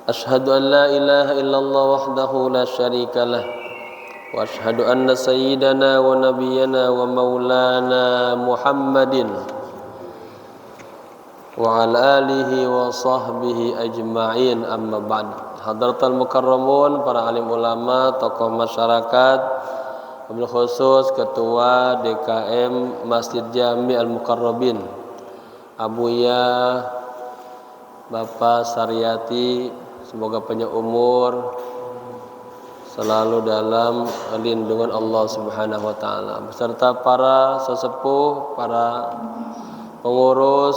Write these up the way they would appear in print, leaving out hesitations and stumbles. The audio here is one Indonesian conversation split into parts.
أشهد أن لا إله إلا الله وحده لا شريك له وأشهد أن سيدنا ونبينا ومولانا محمد وعلى آله وصحبه أجمعين أما بعد. Hadratul mukarramun, para alim ulama, tokoh masyarakat, wabil khusus Ketua DKM Masjid Jami Al-Mukarrabin Abuya Bapak Saryati, semoga panjang umur, selalu dalam lindungan Allah Subhanahu wa taala, beserta para sesepuh, para pengurus,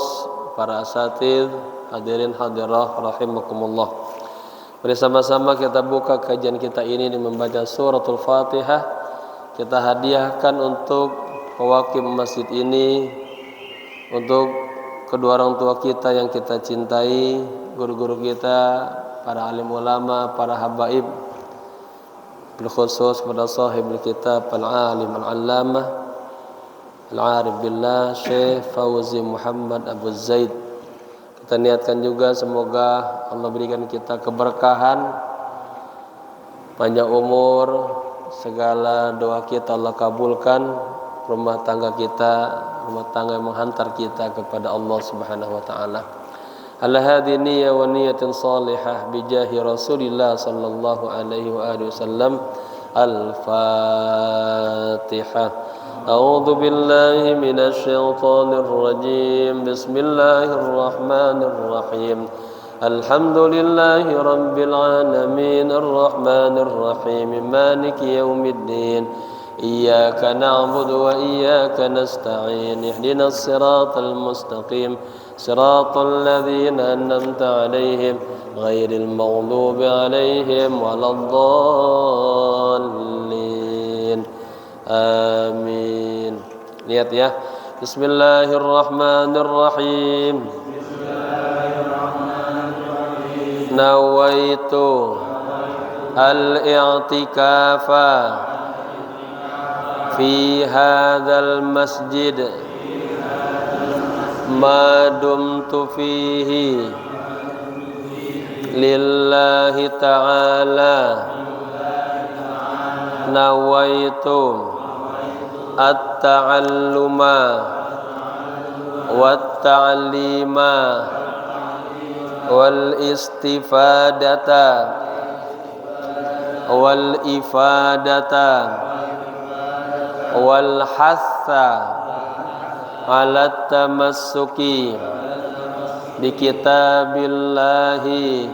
para asatidz, hadirin hadirah rahimakumullah. Bersama-sama kita buka kajian kita ini dengan membaca suratul Fatihah. Kita hadiahkan untuk pewakim masjid ini, untuk kedua orang tua kita yang kita cintai, guru-guru kita, para alim ulama, para habaib, berkhusus kepada sahib kitab al-alim al-allamah al-arif billah Syekh Fauzi Muhammad Abu Zaid. Kita niatkan juga semoga Allah berikan kita keberkahan, panjang umur, segala doa kita Allah kabulkan, rumah tangga kita, rumah tangga yang menghantar kita kepada Allah Subhanahu wa taala. Ala hadhihi niyyah wa niyatin salihah bijahi Rasulillah sallallahu alaihi wa alihi wasallam. Al-Fatihah. أعوذ بالله من الشيطان الرجيم. بسم الله الرحمن الرحيم. الحمد لله رب العالمين الرحمن الرحيم مالك يوم الدين إياك نعبد وإياك نستعين اهدنا الصراط المستقيم صراط الذين أنعمت عليهم غير المغضوب عليهم ولا الضالين. Amin. Lihat ya. Bismillahirrahmanirrahim. Nawaitu al-i'tikafa fi hadzal masjid ma dumtu fihi lillahi ta'ala. Nawaitu at-ta'alluma wat-ta'lima wal-istifadata wal-ifadata wal-hatha ala tamassuki bi kitabillahi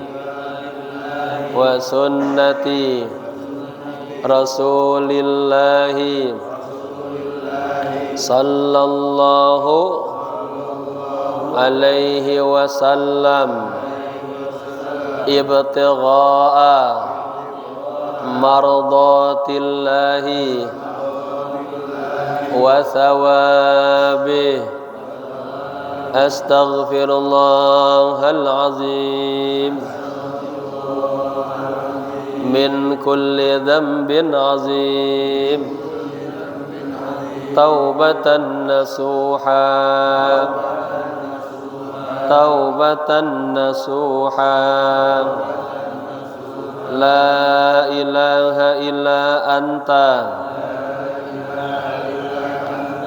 wa sunnati rasulillahi sallallahu alaihi wasallam ibtigha'a mardatillahi wa thawabih. Astaghfirullahal azim min kulli dhanbin azim taubatan nasuha taubatan nasuha. La ilaha illa anta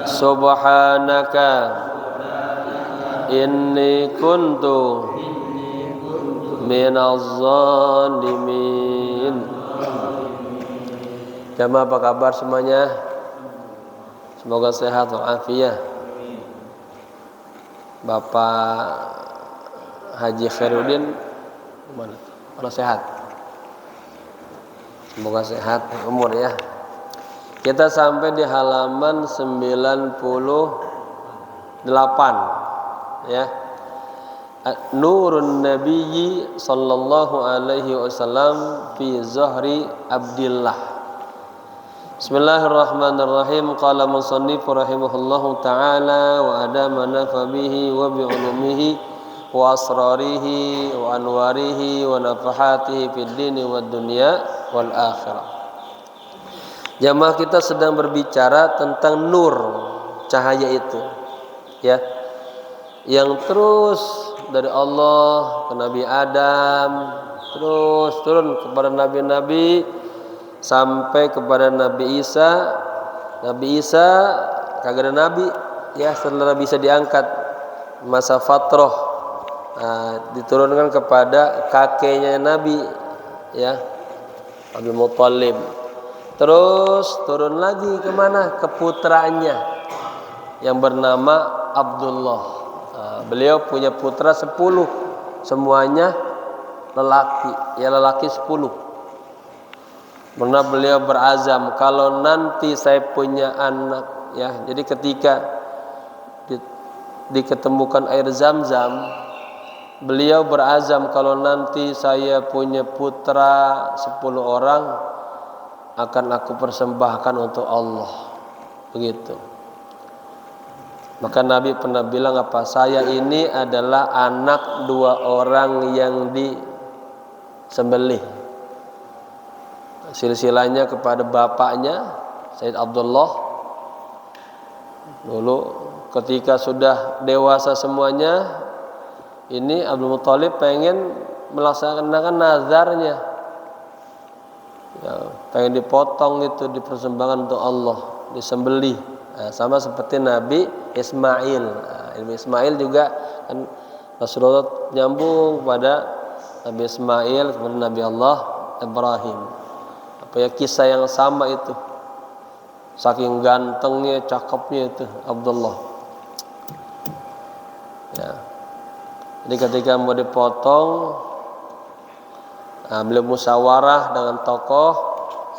subhanaka inni kuntu minaz zalimin. Jamaah, apa kabar semuanya? Semoga sehat walafiat. Bapak Haji Khairuddin mana? Kalau sehat. Semoga sehat umur ya. Kita sampai di halaman 98 ya. Nurun Nabiyyi sallallahu alaihi wasallam fi Zahri Abdillah. Bismillahirrahmanirrahim. Qala musannif rahimahullahu ta'ala wa adama nafa bihi wa bi ulumihi wa asrarihi wa anwarihi wa nafahatihi fid dini wad dunya wal akhirah. Jamaah, kita sedang berbicara tentang nur, cahaya itu ya, yang terus dari Allah ke Nabi Adam, terus turun kepada nabi-nabi sampai kepada Nabi Isa. Nabi Isa kagak ada nabi ya, setelah Nabi Isa diangkat masa fatrah, diturunkan kepada kakeknya Nabi ya, Abi Muthalib. Terus turun lagi kemana? Ke putranya yang bernama Abdullah. Beliau punya putra 10, semuanya lelaki, ya lelaki 10. Karena beliau berazam, kalau nanti saya punya anak ya, jadi ketika diketemukan air Zam-Zam, beliau berazam kalau nanti saya punya putra 10 orang akan aku persembahkan untuk Allah. Begitu. Maka Nabi pernah bilang apa? Saya ini adalah anak 2 orang yang disembelih. Silsilahnya kepada bapaknya Sayyid Abdullah. Dulu ketika sudah dewasa semuanya, ini Abdul Muthalib pengen melaksanakan nazarnya ya, pengen dipotong itu, dipersembahkan untuk Allah, disembelih. Sama seperti Nabi Ismail. Nabi Ismail juga kan Rasulullah nyambung pada Nabi Ismail kepada Nabi Allah Ibrahim. Apa ya, kisah yang sama itu. Saking gantengnya, cakepnya itu Abdullah. Ya. Jadi ketika mau dipotong, beliau musyawarah dengan tokoh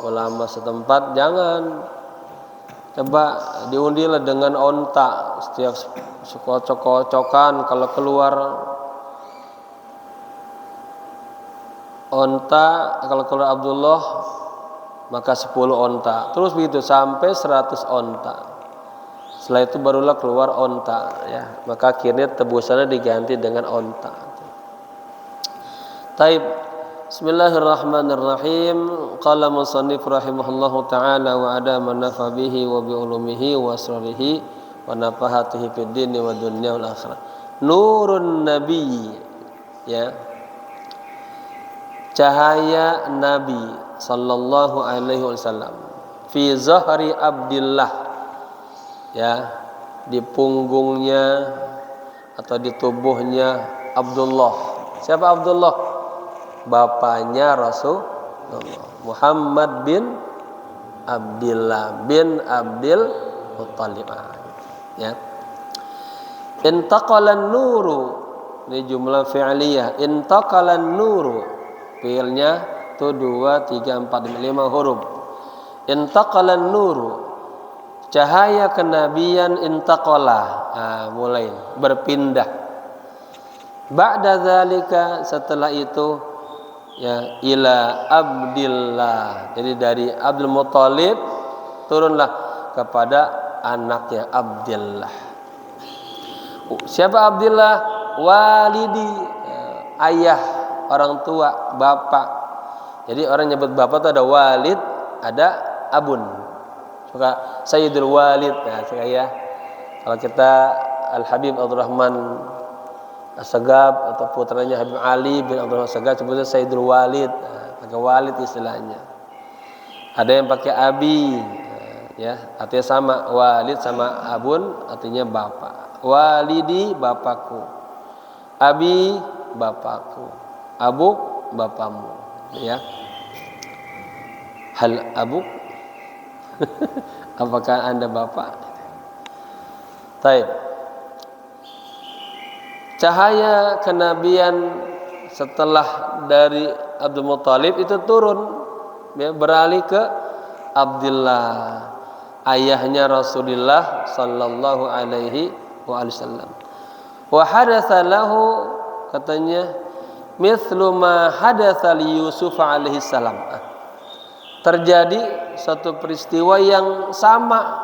ulama setempat, jangan, coba diundilah dengan onta, setiap kocok-kocokan kalau keluar onta, kalau keluar Abdullah maka 10 onta, terus begitu sampai 100 onta. Setelah itu barulah keluar onta ya, maka akhirnya tebusannya diganti dengan onta. Taib. Bismillahirrahmanirrahim. Qala musannif rahimahullahu ta'ala wa adama nafa bihi wa bi ulumihi wa asrarihi wa nafahatihi fid dini wa dunya wal akhirah. Nurun nabi ya, cahaya Nabi sallallahu alaihi wasallam fi zahri Abdillah ya, di punggungnya atau di tubuhnya Abdullah. Siapa Abdullah? Bapaknya Rasulullah, Muhammad bin Abdillah bin Abdul Muthalib ya. Intaqalan nuru, ini jumlah fi'liyah. Intaqalan nuru, fi'ilnya itu 2, 3, 4, 5 huruf. Intaqalan nuru, cahaya kenabian. Intaqala, mulai berpindah. Ba'da zalika, setelah itu ya, ila Abdillah, jadi dari Abdul Muthalib turunlah kepada anaknya Abdillah. Siapa Abdillah? Walidi, ayah, orang tua, bapak. Jadi orang nyebut bapak itu ada walid, ada abun. Suka Sayyidul Walid, nah, suka ya. Kalau kita Al Habib Abdul Rahman As-Sagab atau putranya Habib Ali bin Abdul Rahman As-Sagab sebutnya Sayyidul Walid, pakai walid istilahnya. Ada yang pakai abi, ya, artinya sama, walid sama abun artinya bapak. Walidi, bapakku. Abi, bapakku. Abuk, bapakmu, ya. Hal abuk? Apakah Anda bapak? Taib. Cahaya kenabian setelah dari Abdul Muthalib itu turun, ya, beralih ke Abdillah, ayahnya Rasulullah sallallahu alaihi wasallam. Wa hadatsa lahu, katanya, mithlu ma hadatsa li Yusuf alaihi salam. Terjadi satu peristiwa yang sama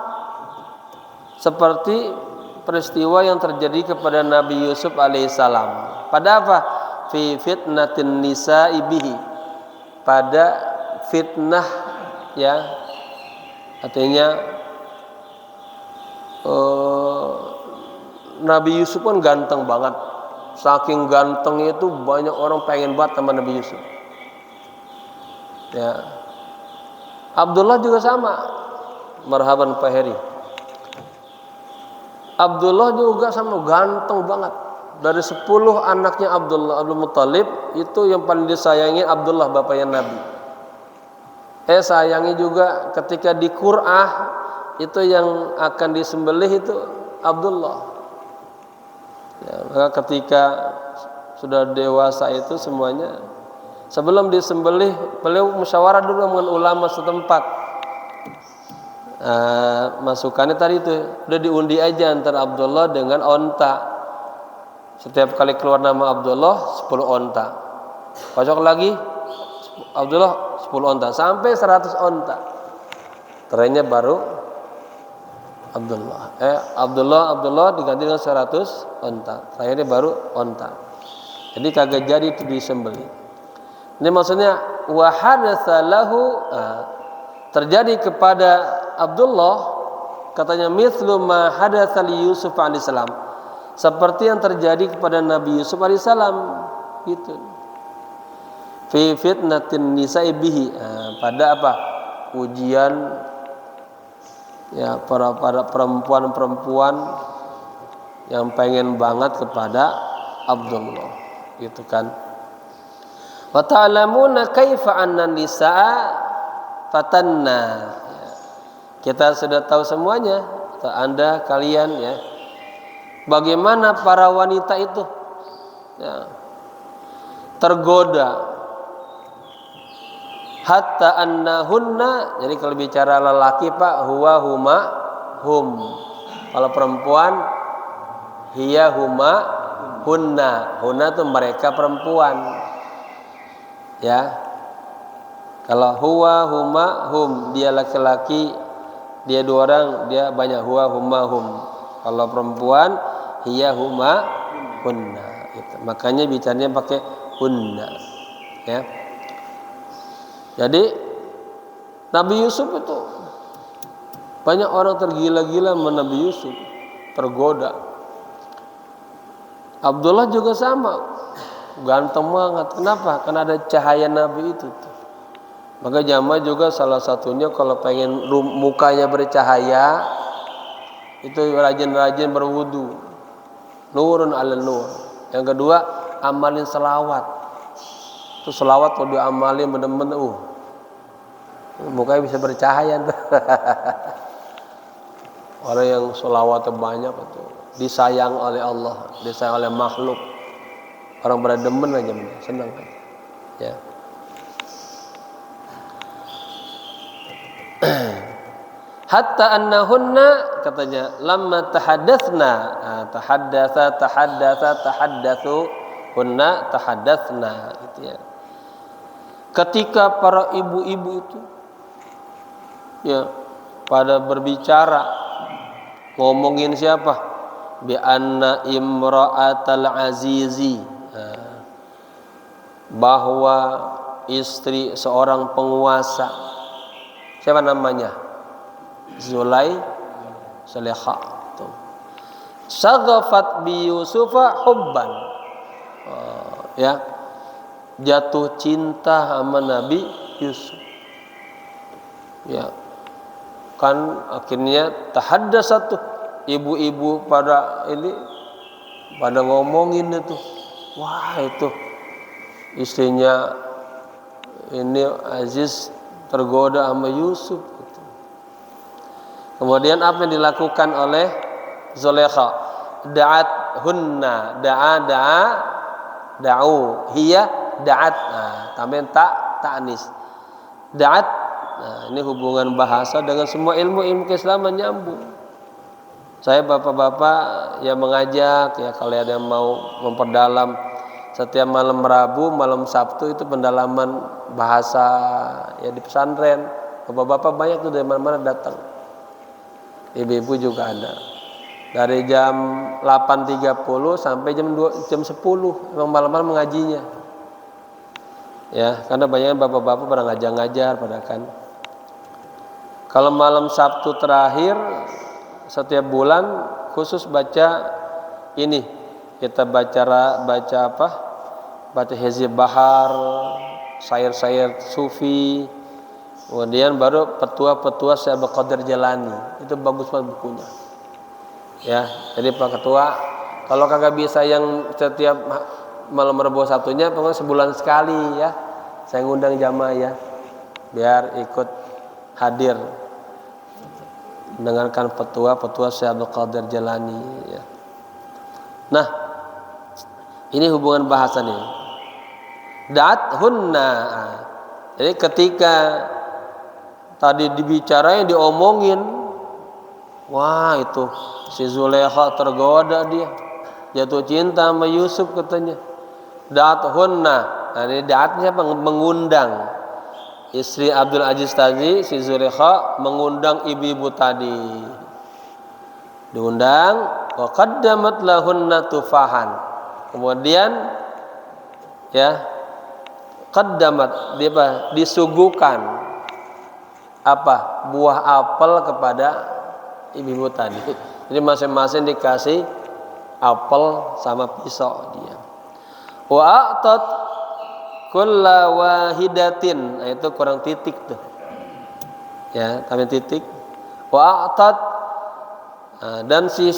seperti peristiwa yang terjadi kepada Nabi Yusuf alaihissalam. Pada apa? Fi fitnatin nisa'i bihi, pada fitnah, ya, artinya Nabi Yusuf kan ganteng banget saking gantengnya itu banyak orang pengen banget sama Nabi Yusuf. Ya. Abdullah juga sama. Marhaban Pak Heri. Abdullah juga sama, ganteng banget. Dari 10 anaknya Abdul Muttalib, itu yang paling disayangi Abdullah, bapaknya Nabi. Sayangi juga ketika di Qur'ah, itu yang akan disembelih itu Abdullah. Ya, maka ketika sudah dewasa itu semuanya, sebelum disembelih, beliau musyawarah dulu dengan ulama setempat. Masukannya tadi itu udah diundi aja antara Abdullah dengan onta. Setiap kali keluar nama Abdullah 10 onta. Cocok lagi Abdullah 10 onta sampai 100 onta. Terakhirnya baru Abdullah diganti dengan 100 onta. Terakhirnya baru onta. Jadi kagak jadi itu disembelih. Ini maksudnya wa hadatsa lahu, terjadi kepada Abdullah katanya mithlu ma hadatsa li Yusuf alaihissalam, seperti yang terjadi kepada Nabi Yusuf alaihissalam gitu. Fi fitnatin nisa'i bihi, pada apa? Ujian ya para perempuan-perempuan yang pengen banget kepada Abdullah gitu kan. Wa ta'lamuna kaifa anna nisaa fatanna. Kita sudah tahu semuanya, atau Anda kalian ya, bagaimana para wanita itu ya, tergoda. Hatta annahunna, jadi kalau bicara lelaki Pak, huwa huma hum. Kalau perempuan hiya huma hunna. Hunna itu mereka perempuan. Ya. Kalau huwa huma hum, dia laki-laki, dia 2 orang, dia banyak, huwa huma hum. Kalau perempuan hiya huma hunna gitu. Makanya bicaranya pakai hunna ya. Jadi Nabi Yusuf itu banyak orang tergila-gila sama Nabi Yusuf, tergoda. Abdullah juga sama, ganteng banget. Kenapa? Karena ada cahaya Nabi itu. Maka jamaah juga salah satunya kalau pengen mukanya bercahaya, itu rajin-rajin berwudu, nurun ala nur. Yang kedua, amalin selawat. Itu selawat kalau diamalin bener-bener mukanya bisa bercahaya tuh. Orang yang selawatnya banyak itu disayang oleh Allah, disayang oleh makhluk. Orang pada demen aja, senang aja. Ya. Hatta annahunna, katanya lamma tahaddatsna, tahaddatsu hunna tahaddatsna gitu ya. Ketika para ibu-ibu itu ya pada berbicara, ngomongin siapa? Bi anna imra'atal azizi, bahwa istri seorang penguasa. Siapa namanya? Zulaikha. Saghafat bi Yusufa hubban, ya, jatuh cinta sama Nabi Yusuf. Ya. Kan akhirnya tahaddasat tuh ibu-ibu pada ngomongin itu. Wah, itu istrinya ini Aziz tergoda sama Yusuf gitu. Kemudian apa yang dilakukan oleh Zulaikha? Da'u hiya da'at, tambahin ta'nis. Da'at, ini hubungan bahasa dengan semua ilmu keislaman nyambung. Saya bapak-bapak yang mengajak ya, kalau ada yang mau memperdalam, setiap malam Rabu, malam Sabtu itu pendalaman bahasa ya di pesantren. Bapak-bapak banyak tuh dari mana-mana datang. Ibu-ibu juga ada. Dari jam 8.30 sampai jam 10 memang malam-malam mengajinya. Ya, karena banyak bapak-bapak pada ngajar pada kan. Kalau malam Sabtu terakhir setiap bulan khusus baca ini kita baca apa? Baca Hizib Bahar, syair-syair sufi. Kemudian baru petua-petua Syekh Abdul Qadir Jalani. Itu bagus banget bukunya. Ya, jadi Pak Ketua, kalau kagak bisa yang setiap malam Rabu Sabtunya, pokoknya sebulan sekali ya. Saya ngundang jamaah ya, biar ikut hadir mendengarkan petua-petua Syekh Abdul Qadir Jalani ya. Nah, ini hubungan bahasa nih. Da'at hunna. Jadi ketika tadi dibicarain, diomongin, wah itu si Zulekha tergoda, dia jatuh cinta sama Yusuf katanya. Da'at hunna. Nah, ini da'atnya mengundang. Istri Abdul Aziz tadi, si Zulekha mengundang ibu-ibu tadi. Diundang, wa qaddamat lahunna tufahan. Kemudian ya, qaddamat dia apa? Disuguhkan apa? Buah apel kepada ibu-ibu tadi. Jadi masing-masing dikasih apel sama pisau dia. Wa a'tat kulla wahidatin. Nah, itu kurang titik tuh. Ya, tambahin titik. Wa a'tat. Nah, dan si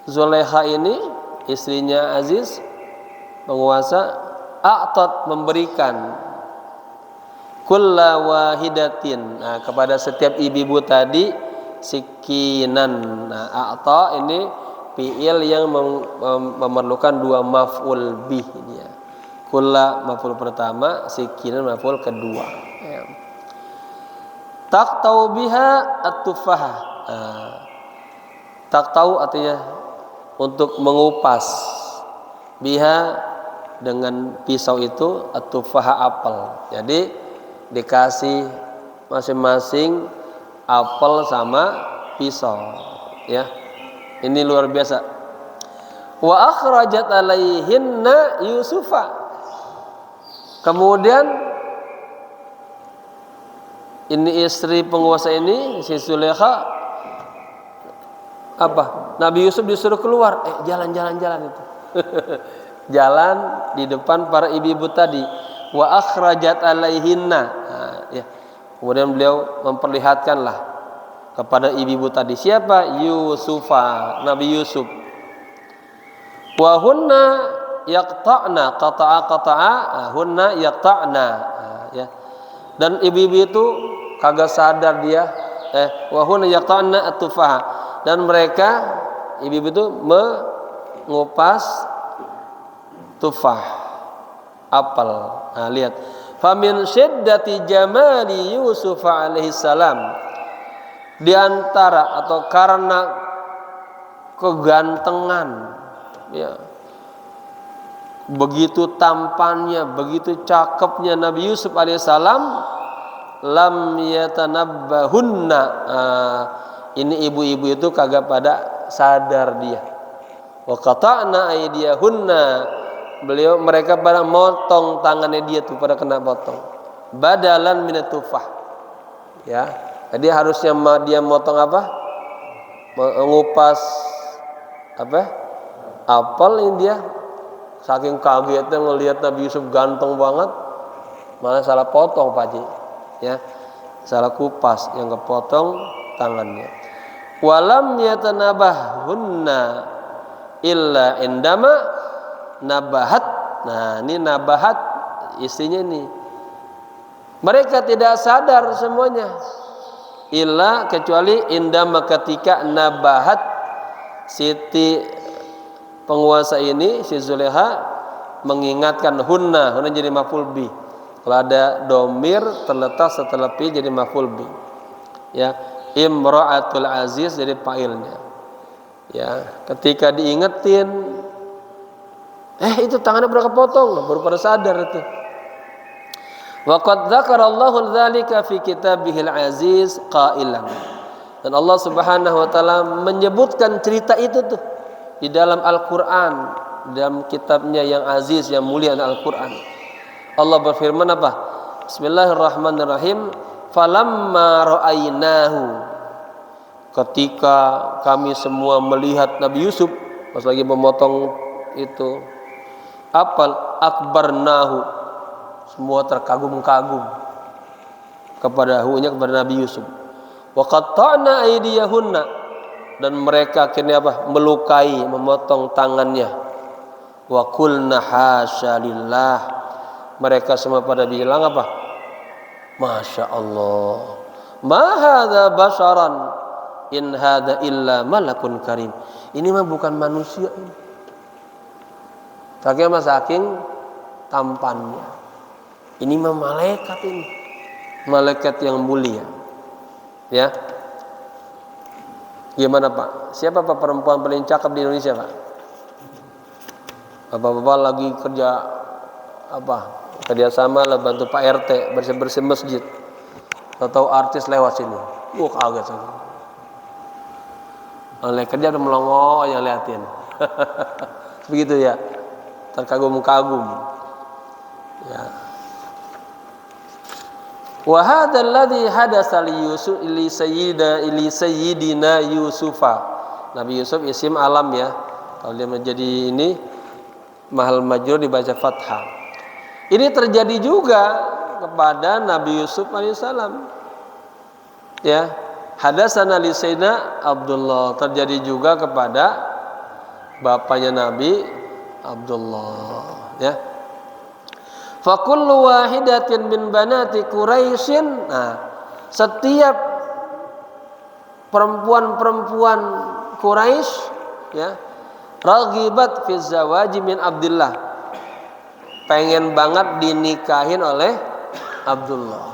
Zulekha ini istrinya Aziz, penguasa, a'tat memberikan kulla wahidatin, nah, kepada setiap ibu-ibu tadi sikinan. Nah, a'ta ini fi'il yang memerlukan dua maf'ul bih ya. Kulla maf'ul pertama, sikinan maf'ul kedua ya. Taqtau biha at-tufah. Taqtau artinya untuk mengupas, biha dengan pisau itu, at-tufaha apel. Jadi dikasih masing-masing apel sama pisau ya. Ini luar biasa. Wa akhrajat alaihinna Yusufa. Kemudian ini istri penguasa ini, si Zulekha, apa? Nabi Yusuf disuruh keluar, jalan-jalan itu. Jalan di depan para ibu-ibu tadi. Wa akhrajat alaihinna. Nah, ya. Kemudian beliau memperlihatkanlah kepada ibu-ibu tadi. Siapa? Yusufa, Nabi Yusuf. Wa hunna yaqta'na, qata'a hunna yaqta'na. Nah, ya. Dan ibu-ibu itu kagak sadar dia, wa hunna yaqta'na at-tufaha. Dan mereka ibu-ibu itu mengupas tufah, apel. Nah, lihat. Famin syiddati jamali Yusuf alaihi salam. Di antara atau karena kegantengan ya, begitu tampannya, begitu cakepnya Nabi Yusuf alaihissalam, lam yatanabbahunna. Ini ibu-ibu itu kagak pada sadar dia. Wa qata'na aydiyahunna. Mereka pada motong tangannya dia tuh, pada kena potong. Badalan minat tufah. Ya. Jadi harusnya dia motong apa? Mengupas apa? Apel ini dia. Saking kagetnya ngelihat Nabi Yusuf ganteng banget, malah salah potong Pak Haji. Ya. Salah kupas, yang kepotong tangannya. Walam yatanabahunna illa indama nabahat. Nah, ini nabahat istrinya ini. Mereka tidak sadar semuanya. Illa kecuali indama ketika nabahat siti penguasa ini, si Zulekha mengingatkan hunna jadi maf'ul bih. Kalau ada domir terletak setelah pi jadi maf'ul bih. Ya, imra'atul aziz jadi fa'ilnya. Ya, ketika diingetin, itu tangannya udah kepotong, baru pada sadar itu. Wa qad dzakarallahu dzalika fi kitabihil aziz qailan. Dan Allah Subhanahu wa taala menyebutkan cerita itu tuh di dalam Al-Qur'an, dalam kitabnya yang aziz, yang mulia Al-Qur'an. Allah berfirman apa? Bismillahirrahmanirrahim. Falamma ra'ainahu. Ketika kami semua melihat Nabi Yusuf, pas lagi memotong itu, apal akbarnahu, semua terkagum-kagum kepada Nabi Yusuf. Wa qatta'na aydiyahunna, dan mereka akhirnya apa? Melukai, memotong tangannya. Wa qulna hasya lillah, mereka semua pada bilang apa? Masya Allah, ma hadza basharan in hadza illa malakun karim. Ini mah bukan manusia ini. Saking tampannya. Ini mah malaikat ini. Malaikat yang mulia. Ya. Gimana Pak? Siapa Pak perempuan paling cakep di Indonesia Pak? Bapak-bapak lagi kerja apa? Kerjasama lah bantu Pak RT bersih-bersih masjid. Tahu artis lewat sini. Kaget saya. Oleh kerja udah melongo yang liatin. Begitu ya. Terkagum-kagum. Ya. Wa hadzal ladzi hadasa li sayyidina Yusufa. Nabi Yusuf isim alam ya. Kalau dia menjadi ini mahal majrur dibaca fathah. Ini terjadi juga kepada Nabi Yusuf alaihissalam. Ya. Hadasana li sayyidina Abdullah, terjadi juga kepada bapaknya Nabi Abdullah, ya. Fa kullu wahidatin min banati Quraisyin, nah, setiap perempuan-perempuan Quraisy, ya, raghibat fi zawaji min Abdullah, pengen banget dinikahin oleh Abdullah.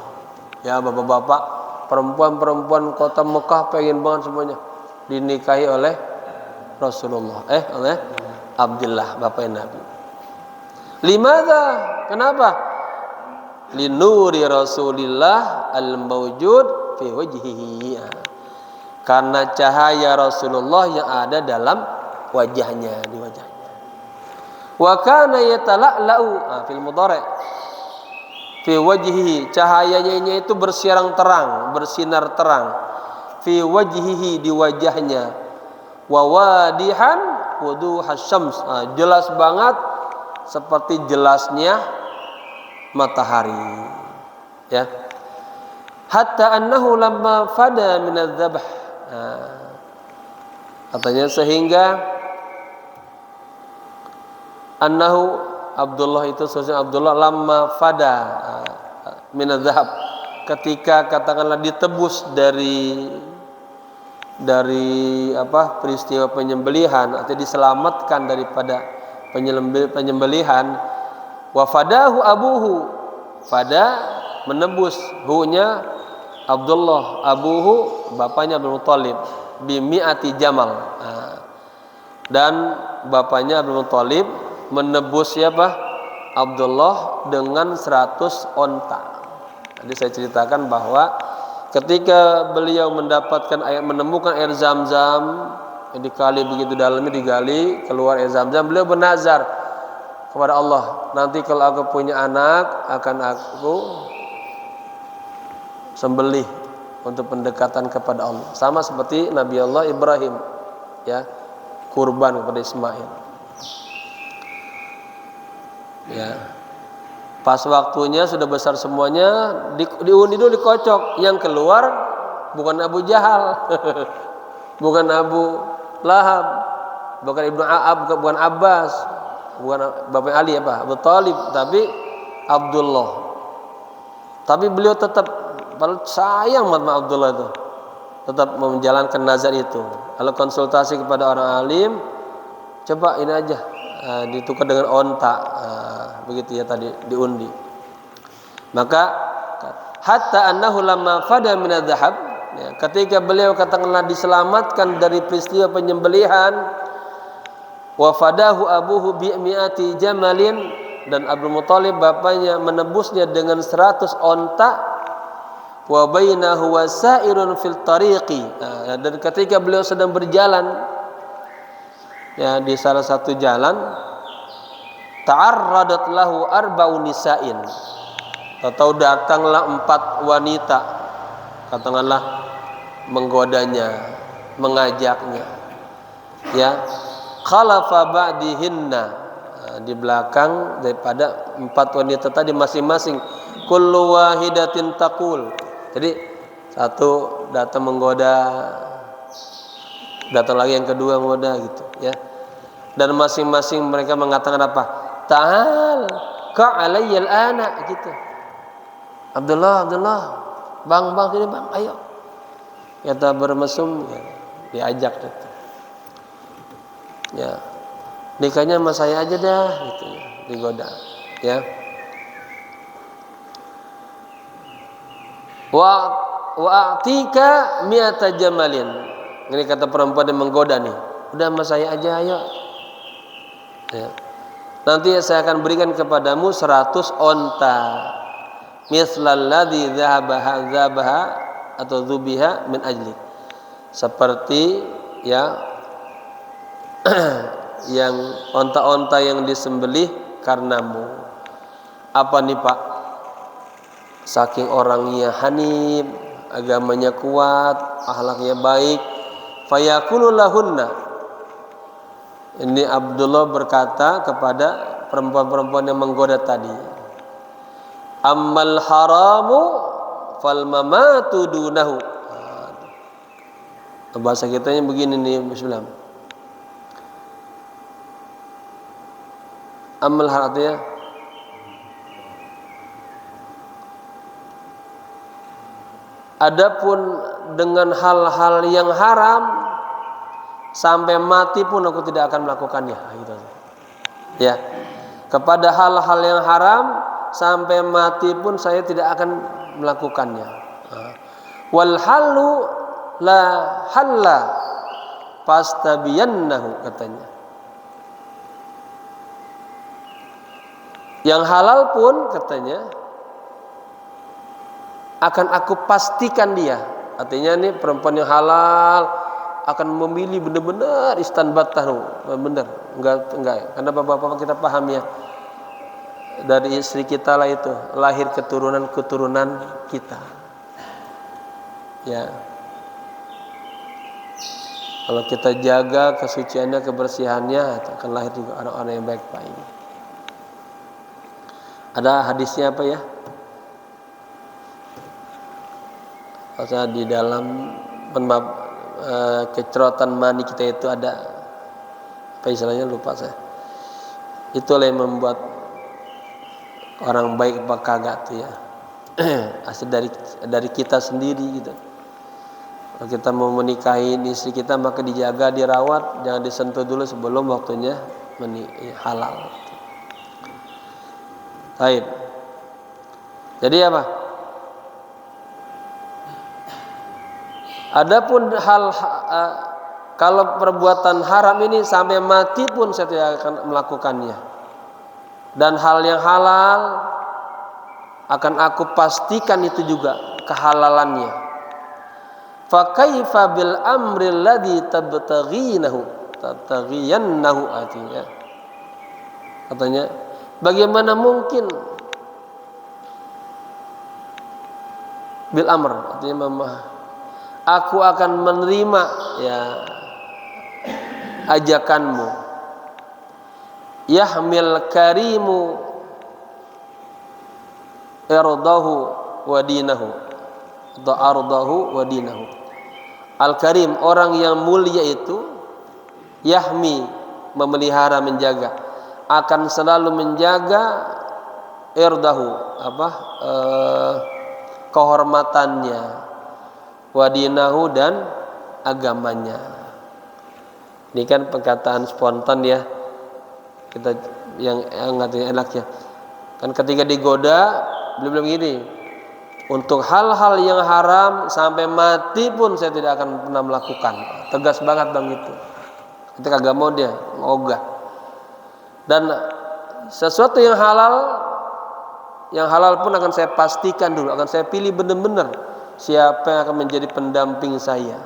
Ya, bapak-bapak, perempuan-perempuan kota Mekah pengen banget semuanya dinikahi oleh Rasulullah, oleh Abdullah, bapaknya Nabi. Limadza? Kenapa? Linuri Rasulillah al-mawjud fi wajhihi. Karena cahaya Rasulullah yang ada dalam wajahnya, di wajahnya. Wa kana yatala'la'u fil mudhari' fi wajhihi, cahayanya itu bersinar terang fi wajhihi, di wajahnya. Wa wadihan wuduhas syams, jelas banget seperti jelasnya matahari, ya. Hatta annahu lamma fada min adz-dzabh, katanya sehingga annahu Abdullah itu sesungguhnya Abdullah lamma fada min adz-dzahab, ketika katakanlah ditebus dari apa peristiwa penyembelihan atau diselamatkan daripada penyembelihan, wa fadahu abuhu, fada menebus, hu-nya Abdullah, abuhu bapaknya Abdul Muthalib, bimi'ati jamal, dan bapaknya Abdul Muthalib menebus siapa? Abdullah dengan 100 onta. Tadi saya ceritakan bahwa ketika beliau mendapatkan air, menemukan air Zam-Zam yang dikali begitu dalamnya, digali keluar air Zam-Zam, beliau bernazar kepada Allah, nanti kalau aku punya anak akan aku sembelih untuk pendekatan kepada Allah, sama seperti Nabi Allah Ibrahim, ya, kurban kepada Ismail. Ya, pas waktunya sudah besar semuanya, diundi dulu, dikocok, yang keluar bukan Abu Jahal, bukan Abu Lahab, bukan Ibnu Aab, bukan Abbas, bukan bapak Ali Abu Thalib, tapi Abdullah. Tapi beliau tetap sayang sama Abdullah itu, tetap menjalankan nazar itu. Kalau konsultasi kepada orang alim, coba ini aja, ditukar dengan onta, begitu ya, tadi diundi. Maka hatta annahu lamma fada min adz-dzahab, ya, ketika beliau katakanlah diselamatkan dari peristiwa penyembelihan, wa fadahu abuhu bi mi'ati jamalin, dan Abdul Muthalib bapaknya menebusnya dengan 100 onta, wa bainahu wasairun fil tariqi, dan ketika beliau sedang berjalan, ya, di salah satu jalan, ta'arradat lahu arba'u nisa'in, atau datanglah 4 wanita, katakanlah menggodanya, mengajaknya, ya, khalafa ba'dihinna, di belakang daripada 4 wanita tadi masing-masing, kullu wahidatin taqul. Jadi satu datang menggoda, datang lagi yang kedua menggoda gitu ya. Dan masing-masing mereka mengatakan apa? Ta'al ka'alayyal ana gitu. Abdullah, bang sini bang, ayo. Kata bermesum ya, diajak gitu. Ya. Nikahnya sama saya aja dah gitu ya, digoda ya. Wa a'tika mi'ata jamalin. Ini kata perempuan yang menggoda nih. Udah sama saya aja ayo. Ya. Nanti saya akan berikan kepadamu 100 onta. Mislal ladzi dzabaha atau dzubiha min ajli. Seperti ya yang onta-onta yang disembelih karenamu. Apa nih Pak? Saking orangnya hanif, agamanya kuat, akhlaknya baik, fayaqulu lahunna. Ini Abdullah berkata kepada perempuan-perempuan yang menggoda tadi, ammal haramu fal mamatu dunahu. Bahasa kitanya begini nih, bismillah. Amal artinya adapun dengan hal-hal yang haram sampai mati pun aku tidak akan melakukannya gitu. Ya. Kepada hal-hal yang haram sampai mati pun saya tidak akan melakukannya. Wal halu la halla fastabiyannahu katanya. Yang halal pun katanya akan aku pastikan dia. Artinya nih perempuan yang halal akan memilih benar-benar istanbatahu, benar. Enggak. Karena bapak-bapak kita paham ya. Dari istri kita lah itu lahir keturunan kita. Ya. Kalau kita jaga kesuciannya, kebersihannya, akan lahir juga orang-orang yang baik-baik. Ada hadisnya apa ya? Maksudnya di dalam kecerotan mani kita itu ada apa istilahnya, lupa saya. Itulah yang membuat orang baik apa kagak tuh ya. Asal dari kita sendiri gitu. Kalau kita mau menikahi istri kita maka dijaga, dirawat, jangan disentuh dulu sebelum waktunya halal. Baik. Jadi apa? Adapun kalau perbuatan haram ini sampai mati pun saya tidak akan melakukannya. Dan hal yang halal akan aku pastikan itu juga kehalalannya. Fa kaifa bil amri alladhi tabtaghiyannahu artinya. Katanya, bagaimana mungkin bil amr artinya aku akan menerima ya ajakanmu. Yahmil karimu irdahu wa dinahu atau ardahu wa dinahu. Al-Karim, orang yang mulia itu yahmi, memelihara, menjaga, akan selalu menjaga irdahu, kehormatannya, wadinahu, dan agamanya. Ini kan perkataan spontan ya, kita yang enaknya kan ketika digoda beliau bilang gini, untuk hal-hal yang haram sampai mati pun saya tidak akan pernah melakukan. Tegas banget bang itu. Ketika agak mau dia ogah. Dan sesuatu yang halal pun akan saya pastikan dulu, akan saya pilih benar-benar siapa yang akan menjadi pendamping saya.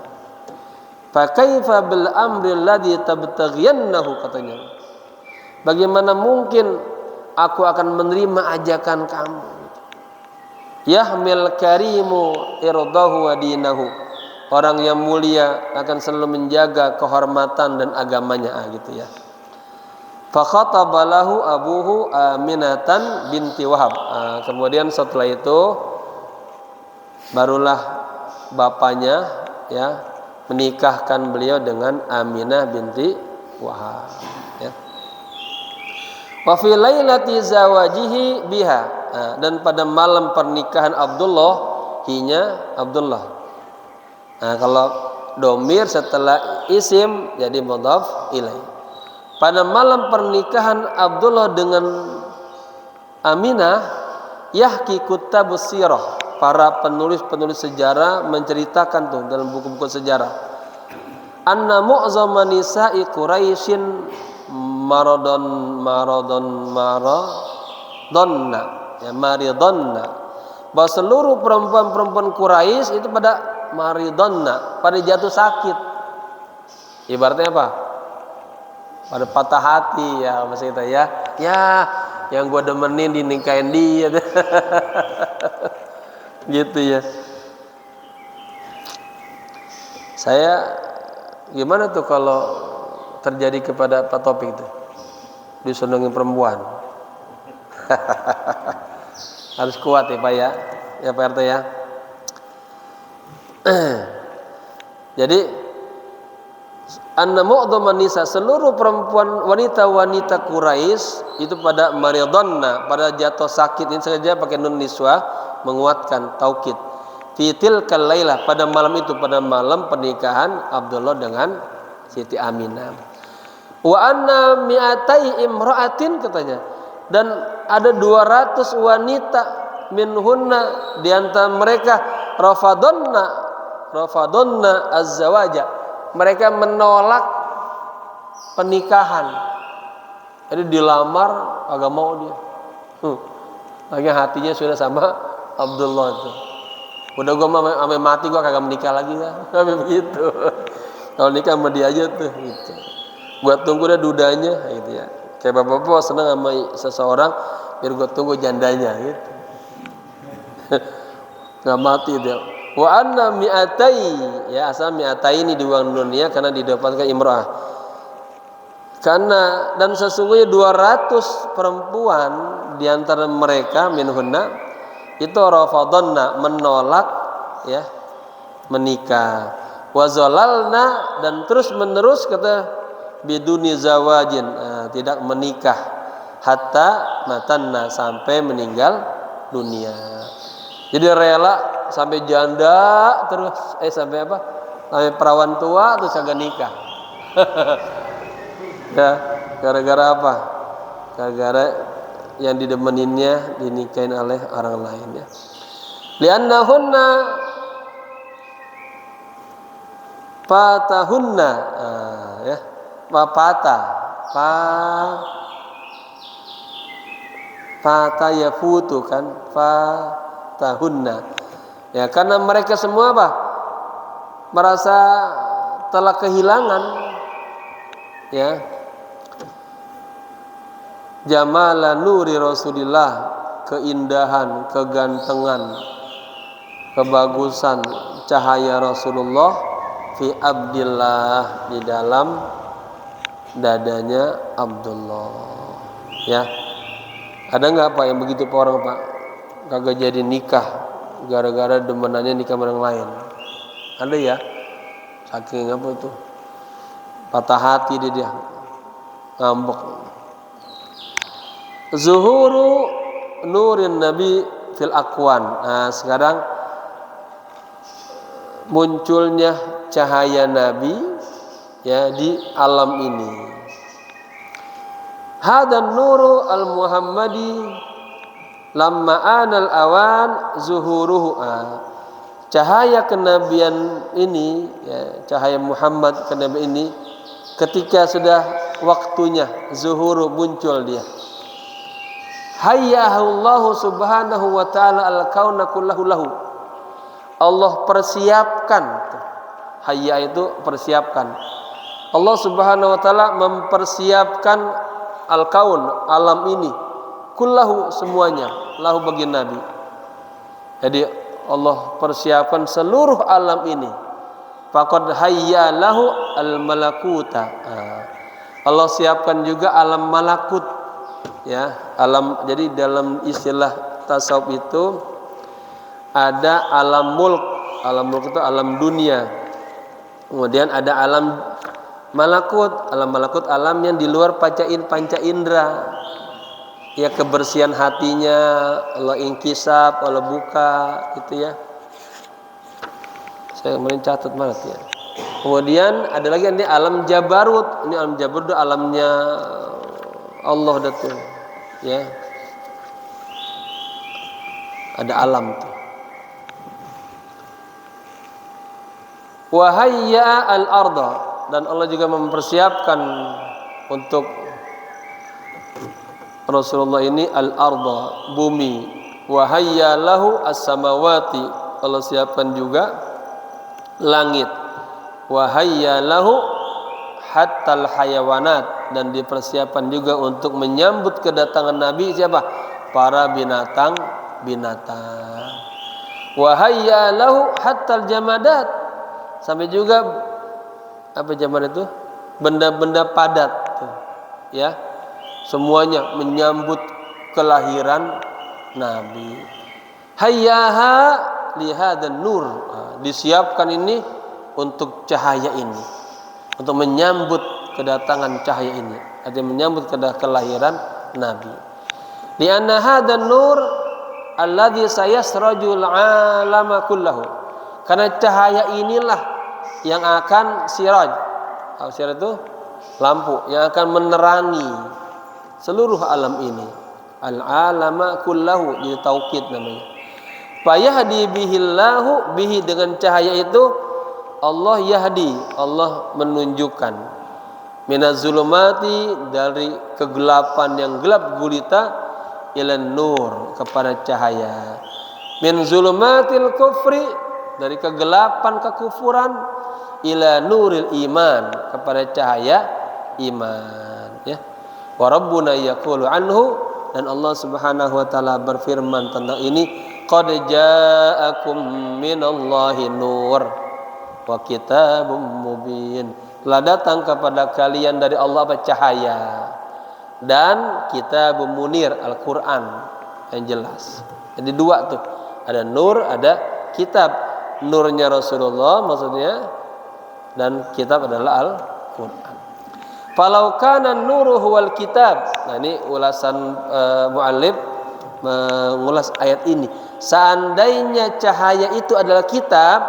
Fa kaifa bil amri alladhi tabtaghiyannahu katanya. Bagaimana mungkin aku akan menerima ajakan kamu? Yahmil karimu irdahu wa dinahu. orang yang mulia akan selalu menjaga kehormatan dan agamanya gitu ya. Fa khataba lahu abuhu Aminatan binti Wahab. Kemudian setelah itu barulah bapaknya ya menikahkan beliau dengan Aminah binti Wahab ya. Wa fi lailati zawajihi biha, dan pada malam pernikahan Abdullah hinya Abdullah. Kalau domir setelah isim jadi mudhaf ilaih. Pada malam pernikahan Abdullah dengan Aminah, yahki kutabus sirah, para penulis-penulis sejarah menceritakan tuh dalam buku-buku sejarah, anna mu'zama nisa'i Quraisyin maridonna, bahwa seluruh perempuan-perempuan Quraisy itu pada maridonna, pada jatuh sakit. Ibaratnya apa? Pada patah hati ya maksud kita ya. Ya, yang gua demenin dinikahin dia. Gitu ya. Saya gimana tuh kalau terjadi kepada Pak Topik itu? Disenengin perempuan. Harus kuat ya Pak ya. Ya Pak RT ya. Jadi anna mu'dhaman nisa, seluruh perempuan wanita-wanita Quraisy itu pada maridonna, pada jatuh sakit. Ini saja pakai nun niswah menguatkan taukid. Fi tilkal lailah, pada malam itu, pada malam pernikahan Abdullah dengan Siti Aminah. Wa anna mi'atai imra'atin katanya, dan ada 200 wanita minhunna di antara mereka rafadonna az-zawaja, mereka menolak pernikahan. Jadi dilamar agak mau dia. Lagi hatinya sudah sama Abdullah itu. Udah gua sampai mati gua kagak menikah lagi kan. Sampai begitu. Kalau nikah sama dia aja tuh gitu. Buat tunggu dah dudanya gitu ya. Kayak bapak-bapak senang sama seseorang biar gua tunggu jandanya gitu. Enggak mati dia. Wa anna mi'atai, ya asal mi'atai ini dibuang dunia karena didapatkan imra'ah. Karena dan sesungguhnya 200 perempuan di antara mereka minhunna itu rafadonna, menolak ya menikah. Wa zalalna, dan terus menerus kata biduni zawajin, tidak menikah, hatta matanna, sampai meninggal dunia. Jadi rela sampai janda terus sampai apa? Sampai perawan tua terus agak nikah. Ya, gara-gara apa? Gara-gara yang didemeninnya dinikahin oleh orang lain ya. Li'annahunna fatahunna, ya. Fata yafutu kan, fatahunna. Ya, karena mereka semua apa? Merasa telah kehilangan ya jamala nuri Rasulillah, keindahan, kegantengan, kebagusan cahaya Rasulullah fi Abdillah, di dalam dadanya Abdullah. Ya. Ada enggak Pak yang begitu Pak orang Pak? Kagak jadi nikah gara-gara demenannya nikah sama orang lain. Ada ya? Saking apa itu? Patah hati dia ngambek. Zuhuru nurin Nabi fil akwan. Nah, sekarang munculnya cahaya Nabi ya di alam ini. Hadan nuru al Muhammadi lamma anal awan zuhuruhu. Cahaya kenabian ini ya, cahaya Muhammad kenabian ini ketika sudah waktunya zuhuru, muncul dia. Hayyahullahu subhanahu wa ta'ala al-kauna kullahu lahu. Allah persiapkan. Hayya itu persiapkan. Allah subhanahu wa ta'ala mempersiapkan al-kaun, alam ini, kullahu, semuanya, lahu bagi Nabi. Jadi Allah persiapkan seluruh alam ini faqad hayya lahu al-malakuta. Allah siapkan juga alam malakut, ya, alam. Jadi dalam istilah tasawuf itu ada alam mulk. Alam mulk itu alam dunia. Kemudian ada alam malakut. Alam malakut alam yang di luar panca indera. Ya, kebersihan hatinya Allah inkisab, Allah buka, itu ya. Saya mencatat banget ya. Kemudian ada lagi ini alam jabarut. Ini alam jabarut itu alamnya Allah datul. Ya. Ada alam tuh. Wa hayya al-ardha, dan Allah juga mempersiapkan untuk Rasulullah ini al-ardha, bumi. Wa hayya lahu as-samawati, Allah siapkan juga langit. Wa hayya lahu hatta al-hayawanat, dan dipersiapkan juga untuk menyambut kedatangan Nabi siapa? Para binatang. Wa hayya lahu hatta al-jamadat, sampai juga apa zaman itu? Benda-benda padat tuh, ya. Semuanya menyambut kelahiran Nabi. Hayyaha li hadan nur, disiapkan ini untuk cahaya ini, untuk menyambut kedatangan cahaya ini, artinya menyambut kelahiran Nabi. Li anna hadan nur alladhi sayasrajul alama kullahu, karena cahaya inilah yang akan siraj. Siraj itu lampu yang akan menerangi seluruh alam ini. Al-alama kullahu, jadi taukid namanya. Fayahdi bihillahu, bihi, dengan cahaya itu Allah yahdi, Allah menunjukkan. Minaz zulumati, dari kegelapan yang gelap gulita, ilan nur, kepada cahaya. Min zulumatil kufri, dari kegelapan kekufuran, ila nuril iman, kepada cahaya iman, ya. Wa rabbuna yaqulu anhu, dan Allah Subhanahu wa taala berfirman tentang ini, qad ja'akum minallahi nur wa kitabum mubin, telah datang kepada kalian dari Allah apa? Cahaya dan kitabum munir, Al-Qur'an yang jelas. Jadi dua tuh, ada nur, ada kitab. Nurnya Rasulullah maksudnya, dan kitab adalah Al-Qur'an. Falau kana nuru huwal kitab. Nah, ini ulasan muallif mengulas ayat ini. Seandainya cahaya itu adalah kitab,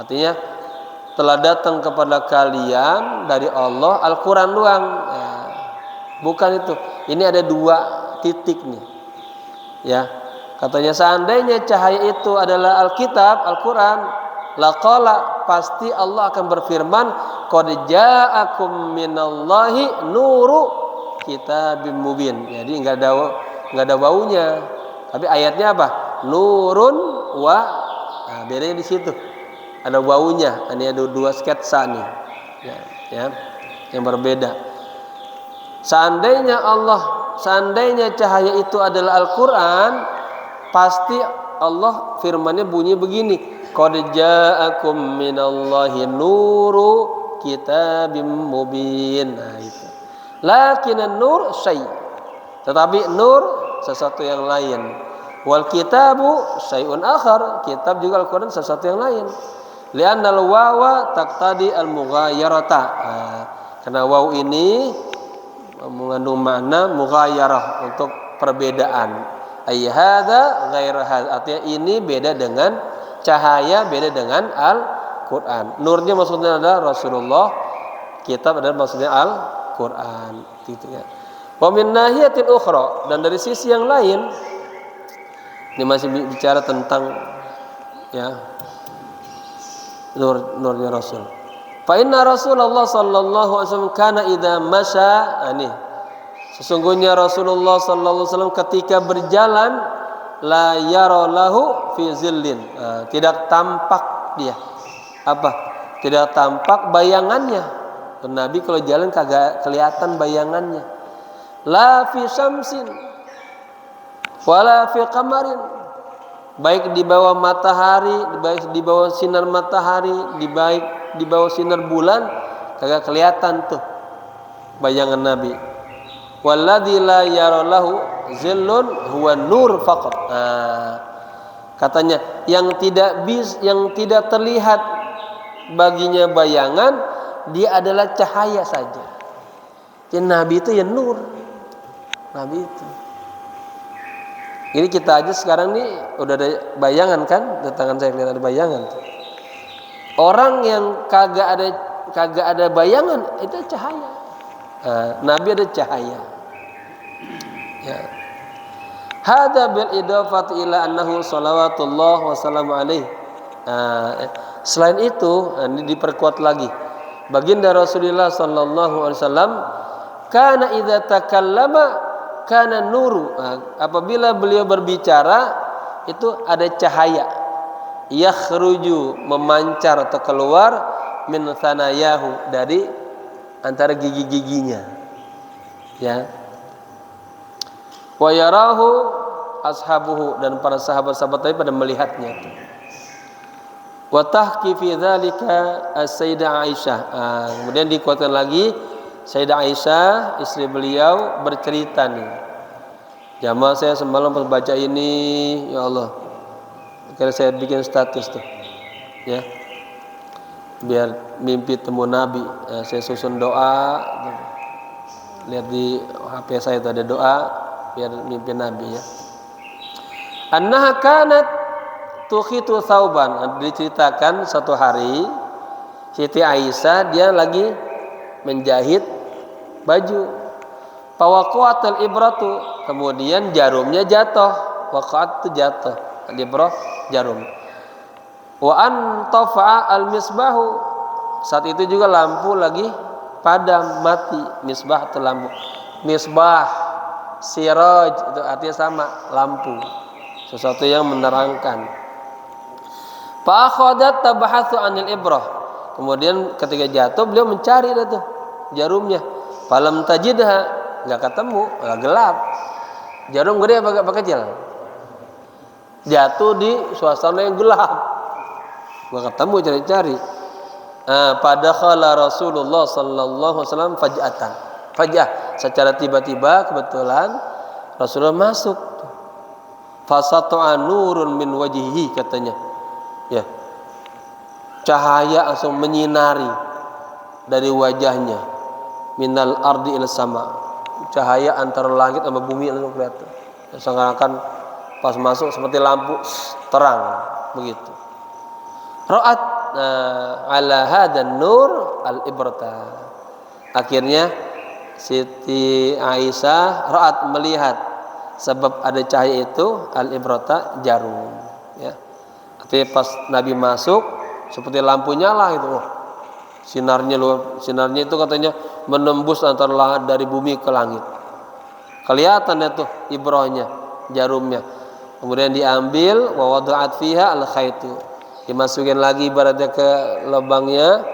artinya telah datang kepada kalian dari Allah Al-Qur'an doang. Ya, bukan itu. Ini ada dua titik nih. Ya. Katanya seandainya cahaya itu adalah Alkitab, Al-Qur'an, laqala, pasti Allah akan berfirman, qad ja'akum minallahi nuru kitabim mubin. Jadi enggak ada baunya. Tapi ayatnya apa? Nurun wa, nah, bedanya di situ. Ada baunya. Ini ada dua sketsa nih. Ya, yang berbeda. Seandainya cahaya itu adalah Al-Qur'an, pasti Allah firman-Nya bunyi begini, qad ja'akum minallahi nuru kitabim mubin. Nah, itu. Lakinan nur syai', tetapi nur sesuatu yang lain. Wal kitabu syai'un akhar, kitab juga Al-Qur'an sesuatu yang lain. Li'anna al-wawa taqtadi al-mughayarata. Karena waw ini mengandung makna mughayarah, untuk perbedaan. Ay hadza ghairu hadza, artinya ini beda dengan cahaya, beda dengan Al-Qur'an. Nurnya maksudnya adalah Rasulullah, kitab adalah maksudnya Al-Qur'an, gitu ya. Wa min nahiyatin ukhra, dan dari sisi yang lain, ini masih bicara tentang ya nurnya Rasul. Fa inna Rasulullah sallallahu alaihi wasallam kana idza masya, ini sesungguhnya Rasulullah sallallahu alaihi wasallam ketika berjalan, la yara lahu fi zillin, tidak tampak dia apa? Tidak tampak bayangannya. Nabi kalau jalan kagak kelihatan bayangannya. La fi syamsin wala fi qamarin, baik di bawah matahari, baik di bawah sinar matahari, baik di bawah sinar bulan, kagak kelihatan tuh bayangan Nabi. Walladzi la yaralahu zillun huwa nur faqat. Katanya yang tidak terlihat baginya bayangan, dia adalah cahaya saja. Jadi Nabi itu ya nur. Nabi itu. Ini kita aja sekarang nih udah ada bayangan kan? Di tangan saya lihat ada bayangan. Orang yang kagak ada bayangan itu cahaya. Nabi ada cahaya. Ya. Hada bil idafati ila annahu salawatullah wa salamu alaihi. Selain itu, ini diperkuat lagi. Baginda Rasulullah sallallahu alaihi wasallam kana idza takallama kana nuru. Apabila beliau berbicara itu ada cahaya. Yakhruju, memancar atau keluar min thanayahu, dari antara gigi-giginya. Ya. Wa yarahu ashabuhu, dan para sahabat-sahabat tadi pada melihatnya. Wa tahki fi dzalika as-sayyidah Aisyah. Kemudian dikuatkan lagi Sayyidah Aisyah istri beliau bercerita nih. Jamaah saya semalam pas baca ini, ya Allah. Akhirnya saya bikin status tuh. Ya. Biar mimpi temu Nabi. Saya susun doa. Lihat di HP saya itu ada doa biar mimpi Nabi ya. Annaha kanat tukhitu thauban. Diceritakan satu hari Siti Aisyah dia lagi menjahit baju. Fawaqa'atul ibratu, kemudian jarumnya jatuh. Waqa'at itu jatuh. Al-ibrah jarum. Wa antafa'a al-misbahu, saat itu juga lampu lagi padam, mati. Misbah itu lampu. Misbah, siraj itu artinya sama, lampu, sesuatu yang menerangkan. Fa akhadat tabahatsu anil ibrah, kemudian ketika jatuh beliau mencari itu jarumnya. Falam tajidha, enggak ketemu, gelap. Jarum gede apa kecil? Jatuh di suasana yang gelap, enggak ketemu, cari-cari. Padakhala Rasulullah sallallahu alaihi wasallam faj'ah, secara tiba-tiba kebetulan Rasulullah masuk. Fasata'a nurun min wajhihi, katanya. Ya. Cahaya langsung menyinari dari wajahnya. Minal ardi ila sama. Cahaya antara langit sama bumi langsung kelihatan. Seakan-akan pas masuk seperti lampu terang begitu. Ra'at ala hadan nur al-ibrata. Akhirnya Siti Aisyah ra'at, melihat, sebab ada cahaya itu al-ibrata, jarum ya. Artinya pas Nabi masuk seperti lampu nyala gitu. Sinarnya itu katanya menembus antara dari bumi ke langit. Kelihatan itu ibrahnya, jarumnya. Kemudian diambil, wa wada'at fiha al-khaitu, dimasukin lagi ibaratnya ke lubangnya.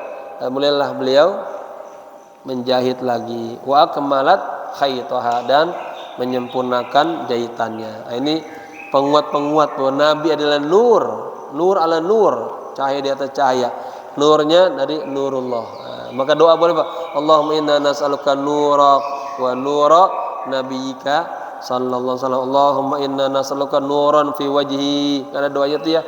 Mulailah beliau menjahit lagi. Wa akmalat khaitaha, dan menyempurnakan jahitannya. Ini penguat-penguat bahwa Nabi adalah nur ala nur, cahaya di atas cahaya. Nurnya dari nurullah. Maka doa boleh Pak. Allahumma inna nas'aluka nurak wa nura nabiyyika sallallahu alaihi wasallam. Allahumma inna nas'aluka nuran fi wajhi. Karena doanya itu ya,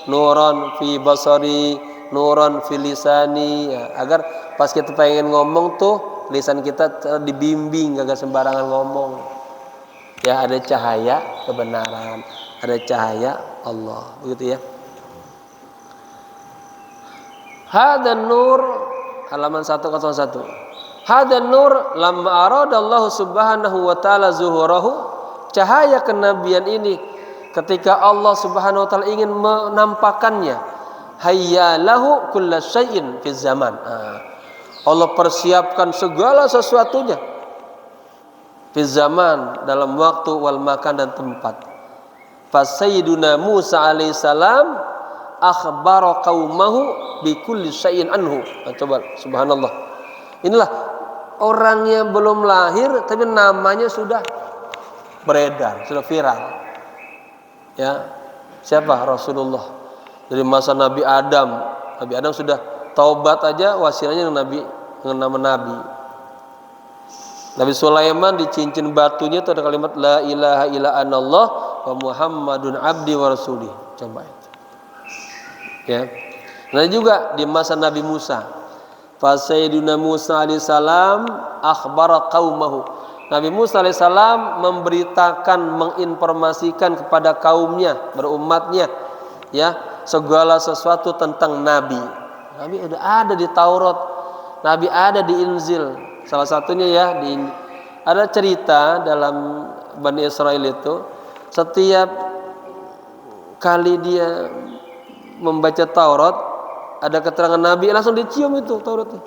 nuran fi basari, nuran fi lisani, ya, agar pas kita pengen ngomong tuh lisan kita dibimbing, gak sembarangan ngomong. Ya, ada cahaya kebenaran, ada cahaya Allah, begitu ya. Hadan nur, halaman 101. Hadan nur lamma aradallahu subhanahu wa ta'ala zuhurahu, cahaya kenabian ini ketika Allah subhanahu wa ta'ala ingin menampakkannya, hayyalahu kulla syai'in fi zaman. Allah persiapkan segala sesuatunya fi zaman, dalam waktu, wal makan, dan tempat. Fa sayyiduna Musa alaihissalam akhbara qaumahu bi kulli syai'in anhu. Coba subhanallah. Inilah orang yang belum lahir tapi namanya sudah beredar, sudah viral. Ya. Siapa? Rasulullah. Dari masa Nabi Adam. Nabi Adam sudah taubat aja wasilanya dengan nama Nabi. Nabi Sulaiman di cincin batunya itu ada kalimat la ilaha illa anallah wa Muhammadun abdi wa rasulih. Coba itu. Ya. Nah juga di masa Nabi Musa. Fa sayyiduna Musa alaihissalam akhbara qaumahu. Nabi Musa alaihissalam memberitakan, menginformasikan kepada kaumnya, berumatnya, ya, segala sesuatu tentang Nabi. Nabi udah ada di Taurat, Nabi ada di Injil. Salah satunya ya ada cerita dalam Bani Israel itu, setiap kali dia membaca Taurat ada keterangan Nabi langsung dicium itu Tauratnya.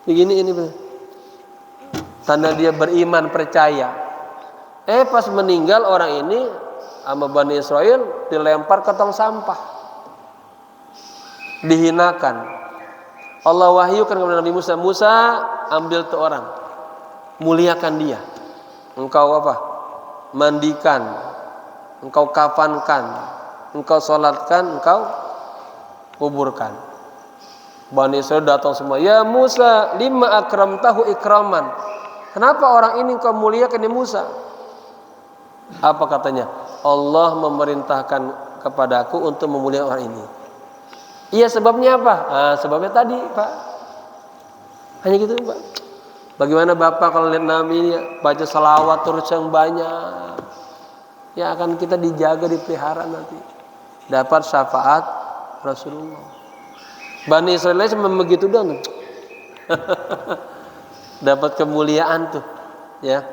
Begini ini benar. Tanda dia beriman percaya. Pas meninggal orang ini sama Bani Israel dilempar ke tong sampah, dihinakan. Allah wahyukan kepada Nabi Musa, Musa ambil tuh orang, muliakan dia, engkau apa? Mandikan, engkau kafankan, engkau sholatkan, engkau kuburkan. Bani Israil datang semua, ya Musa, lima akramtahu ikraman. Kenapa orang ini engkau muliakan ya Musa? Apa katanya? Allah memerintahkan kepadaku untuk memuliakan orang ini. Iya, sebabnya apa? Sebabnya tadi, Pak. Hanya gitu, Pak. Bagaimana Bapak kalau lihat Nabi ini baca salawat terus yang banyak, ya akan kita dijaga, dipelihara nanti. Dapat syafaat Rasulullah. Bani Israil cuma begitu dong. Dapat kemuliaan tuh, ya.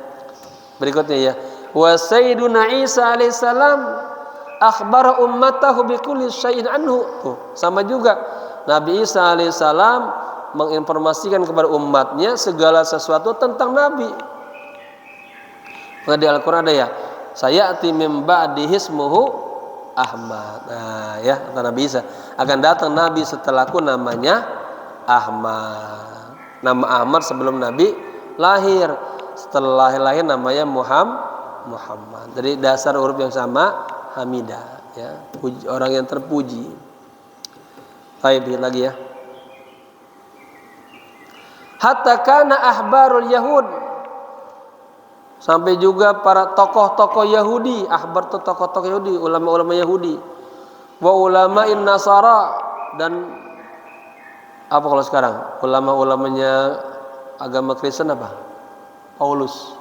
Berikutnya ya. Wa sayyiduna Isa alaihissalam akhbara ummatahu bikulli syai'in anhu. Sama juga Nabi Isa alaihissalam menginformasikan kepada umatnya segala sesuatu tentang Nabi. Di Al-Quran ada ya, sayati min ba'dihi ismuhu Ahmad. Nah ya, kata Nabi Isa, akan datang Nabi setelahku namanya Ahmad. Nama Ahmad sebelum Nabi lahir, setelah lahir namanya Muhammad. Dari dasar huruf yang sama, Hamidah, ya, orang yang terpuji. Baik, lagi ya. Hatta kana ahbarul Yahud, sampai juga para tokoh-tokoh Yahudi, ahbar itu tokoh-tokoh Yahudi, ulama-ulama Yahudi, wa ulama'in Nasara, dan apa kalau sekarang ulama-ulamanya agama Kristen apa? Paulus.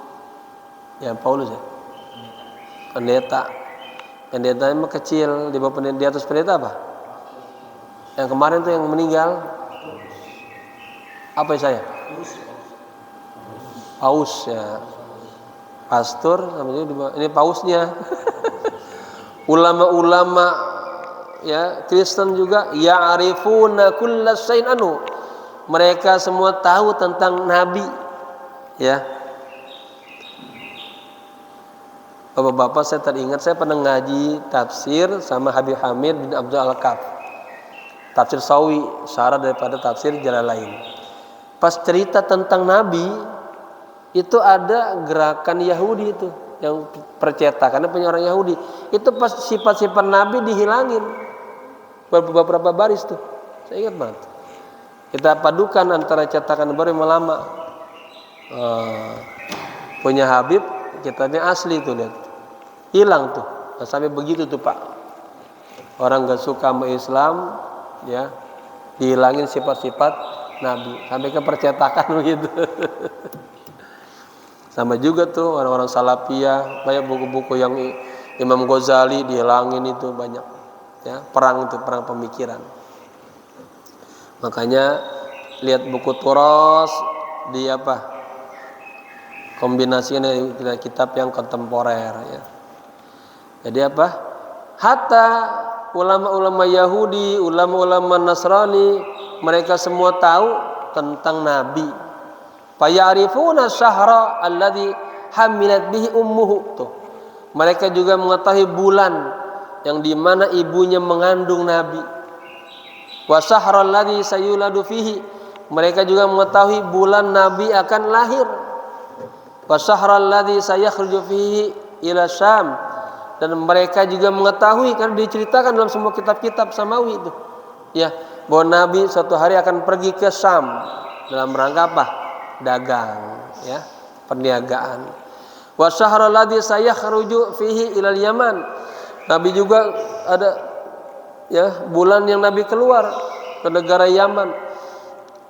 Ya, Paulus ya. Pendeta emang kecil, di bawah pendeta, di atas pendeta apa? Yang kemarin tuh yang meninggal apa ya saya? Paus ya. Pastor namanya ini pausnya. Ulama-ulama ya Kristen juga ya'rifuna kullas syai'in anhu. Mereka semua tahu tentang Nabi, ya. Bapak-bapak, saya teringat saya pernah ngaji tafsir sama Habib Hamid bin Abdul Al-Kaf, tafsir Sawi, syarah daripada tafsir Jalalain. Pas cerita tentang Nabi itu ada gerakan Yahudi itu yang percetakannya punya orang Yahudi. Itu pas sifat-sifat Nabi dihilangin beberapa baris tuh. Saya ingat banget. Kita padukan antara cetakan baru yang lama. Punya Habib, kitabnya asli tuh, lihat. Hilang tuh. Nah, sampai begitu tuh Pak. Orang gak suka sama Islam, ya, dihilangin sifat-sifat Nabi sampai ke percetakan begitu. Sama juga tuh orang-orang Salafiyah, banyak buku-buku yang Imam Ghazali dihilangin itu banyak, ya, perang pemikiran. Makanya lihat buku Turas di apa? Kombinasinya dengan kitab yang kontemporer, ya. Jadi apa? Hatta ulama-ulama Yahudi, ulama-ulama Nasrani, mereka semua tahu tentang Nabi. Fayarifuna syahra alladhi hamilat bihi ummuhu. Tuh. Mereka juga mengetahui bulan yang di mana ibunya mengandung Nabi. Wa syahra alladhi sayuladu fihi. Mereka juga mengetahui bulan Nabi akan lahir. Wa syahra alladhi sayakhruju fihi ila Syam. dan mereka juga mengetahui karena diceritakan dalam semua kitab-kitab samawi itu, ya, bahwa Nabi suatu hari akan pergi ke Syam dalam rangka apa? Dagang, ya, perniagaan. Wa syahrul ladzi sayakhruju fihi ilal Yaman. Nabi juga ada, ya, bulan yang Nabi keluar ke negara Yaman.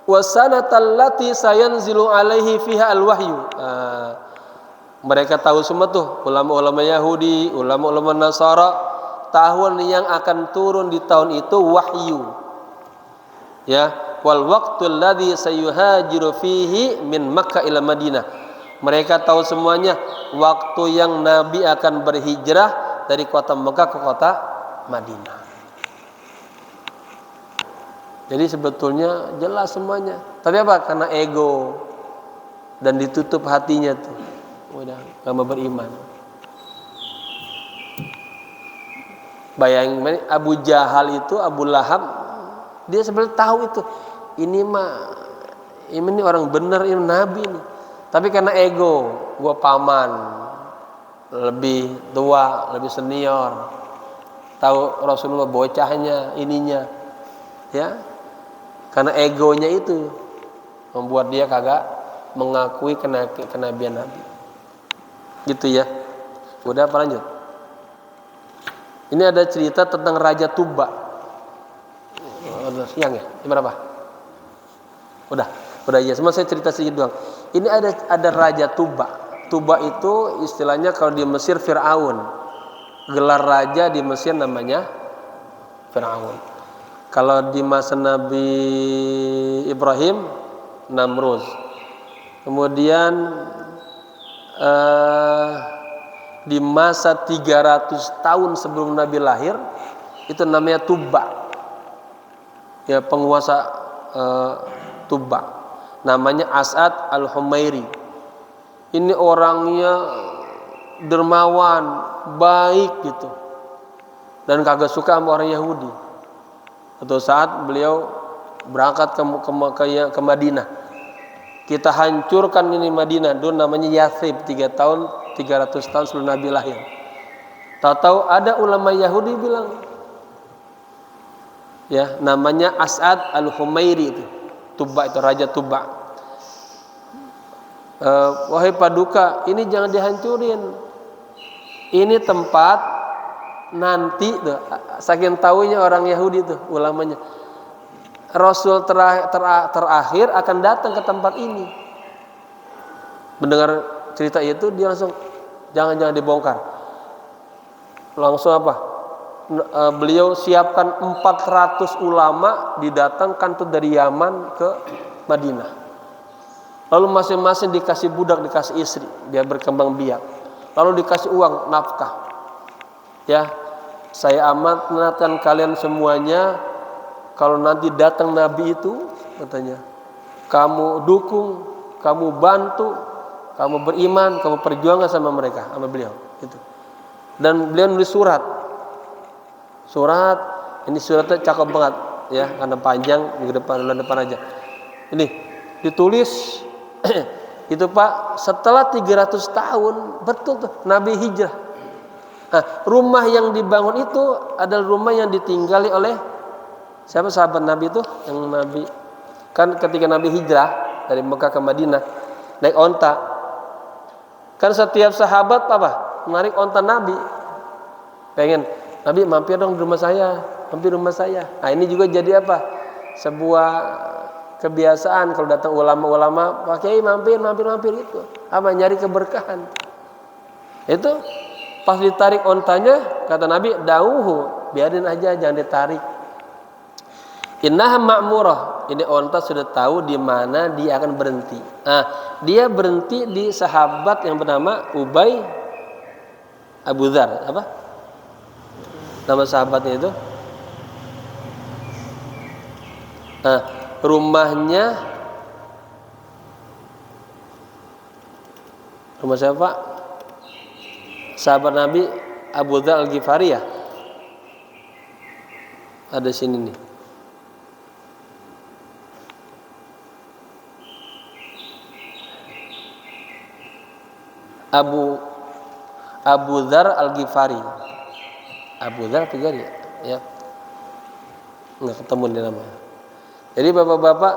Wa sanatal lati sayanzilu alaihi fiha al-wahyu. Mereka tahu semua tuh, ulama-ulama Yahudi, ulama-ulama Nasara, tahun yang akan turun di tahun itu wahyu. Ya, wal waqtul ladzi sayuhajiru fihi min Makkah ila Madinah. Mereka tahu semuanya waktu yang Nabi akan berhijrah dari kota Mekah ke kota Madinah. Jadi sebetulnya jelas semuanya. Tapi apa? Karena ego dan ditutup hatinya tuh. Udah gak mau beriman. Bayangin Abu Jahal itu, Abu Lahab, dia sebenarnya tahu itu. Ini orang benar, ini Nabi nih. Tapi karena ego, gua paman, lebih tua, lebih senior, tahu Rasulullah bocahnya, ininya, ya. Karena egonya itu membuat dia kagak mengakui kenabian Nabi. Gitu ya. Udah apa lanjut? Ini ada cerita tentang Raja Tuba. Siang ya? Ini berapa? Udah ya. Semua saya cerita sedikit doang. Ini ada Raja Tuba. Tuba itu istilahnya kalau di Mesir Fir'aun. Gelar raja di Mesir namanya Fir'aun. Kalau di masa Nabi Ibrahim, Namrud. Kemudian di masa 300 tahun sebelum Nabi lahir, itu namanya Tuba. Ya, penguasa Tuba. Namanya As'ad al-Humairi. Ini orangnya dermawan, baik gitu. Dan kagak suka sama orang Yahudi. Suatu saat beliau berangkat ke Madinah. Kita hancurkan ini Madinah, dulu namanya Yathrib, 300 tahun sebelum Nabi lahir. Tahu-tahu ada ulama Yahudi bilang, ya, namanya As'ad al-Humairi itu, Tuba itu, Raja Tuba. Wahai Paduka, ini jangan dihancurin. Ini tempat nanti tuh, saking taunya orang Yahudi tuh ulamanya, Rasul terakhir akan datang ke tempat ini. Mendengar cerita itu dia langsung jangan dibongkar. Langsung apa? Beliau siapkan 400 ulama didatangkan tuh dari Yaman ke Madinah. Lalu masing-masing dikasih budak, dikasih istri, biar berkembang biak. Lalu dikasih uang nafkah. Ya, saya amanatkan kalian semuanya, kalau nanti datang Nabi itu, katanya, kamu dukung, kamu bantu, kamu beriman, kamu perjuangkan sama mereka, sama beliau. Gitu. Dan beliau nulis surat. Ini suratnya cakep banget, ya, karena panjang, di depan aja. Ini ditulis, itu Pak, setelah 300 tahun, betul tuh, Nabi hijrah. Nah, rumah yang dibangun itu adalah rumah yang ditinggali oleh siapa sahabat Nabi itu? Yang Nabi kan ketika Nabi hijrah dari Mekah ke Madinah naik onta. Kan setiap sahabat apa? Menarik onta Nabi. Pengen Nabi mampir dong di rumah saya, mampir rumah saya. Nah, ini juga jadi apa? Sebuah kebiasaan kalau datang ulama-ulama, Pak Kiai mampir itu. Apa nyari keberkahan. Itu pas ditarik ontanya, kata Nabi, dauhu, biarin aja, jangan ditarik. Innaha ma'murah. Ini onta sudah tahu di mana dia akan berhenti. Nah, dia berhenti di sahabat yang bernama Ubay Abu Dzar. Apa? Nama sahabatnya itu? Nah, rumahnya rumah siapa? Sahabat Nabi Abu Dzar Al-Ghifari ya. Ada sini nih. Abu Dzar Al-Ghifari. Abu Dzar Al-Ghifari ya. Enggak ketemu di namanya. Jadi bapak-bapak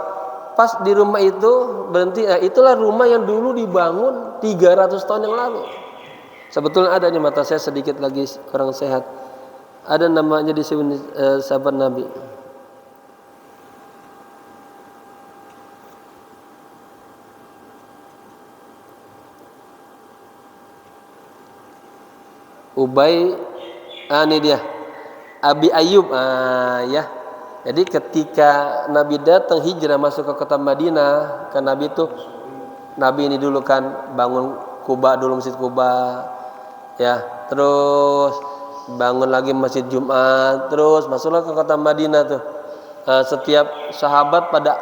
pas di rumah itu berhenti, itulah rumah yang dulu dibangun 300 tahun yang lalu. Sebetulnya ada nih, mata saya sedikit lagi kurang sehat. Ada namanya di sini sahabat Nabi. Ubay, ini dia Abi Ayyub, ya. Jadi ketika Nabi datang hijrah masuk ke kota Madinah, kan Nabi ini dulu kan bangun Kuba dulu, Masjid Kuba, ya. Terus bangun lagi Masjid Jumat, terus masuklah ke kota Madinah tuh. Setiap sahabat pada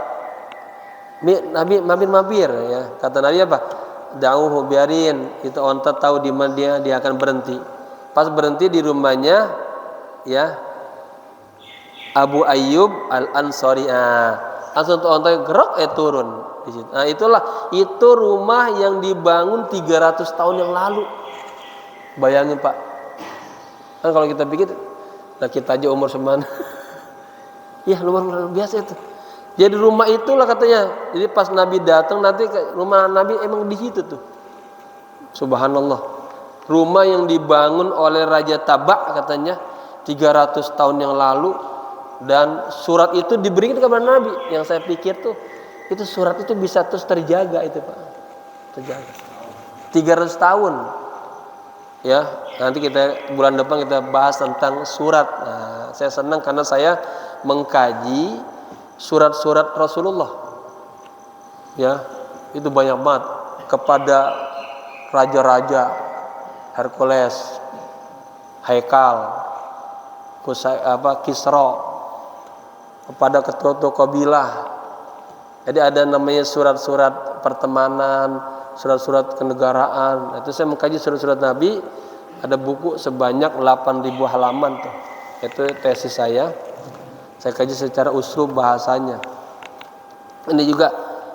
Nabi mampir ya. Kata Nabi apa? Da'uhu, biarin itu onta tahu di mana dia akan berhenti. Pas berhenti di rumahnya ya Abu Ayyub Al-Ansari, langsung tuh onta gerak turun di situ. Nah, itu rumah yang dibangun 300 tahun yang lalu. Bayangin Pak, kan kalau kita pikir, nah kita aja umur semana. Ya luar biasa itu. Jadi rumah itulah katanya. Jadi pas Nabi datang nanti rumah Nabi emang di situ tuh. Subhanallah. Rumah yang dibangun oleh Raja Tabak katanya 300 tahun yang lalu, dan surat itu diberikan kepada Nabi. Yang saya pikir tuh itu surat itu bisa terus terjaga itu Pak. Terjaga. 300 tahun. Ya, nanti kita bulan depan kita bahas tentang surat. Nah, saya senang karena saya mengkaji surat-surat Rasulullah. Ya, itu banyak banget kepada raja-raja, Hercules, Haikal, Kisra, kepada ketua-ketua kabilah. Jadi ada namanya surat-surat pertemanan, surat-surat kenegaraan. Itu saya mengkaji surat-surat Nabi, ada buku sebanyak 8.000 halaman tuh. Itu tesis saya. Saya kaji secara uslub bahasanya. Ini juga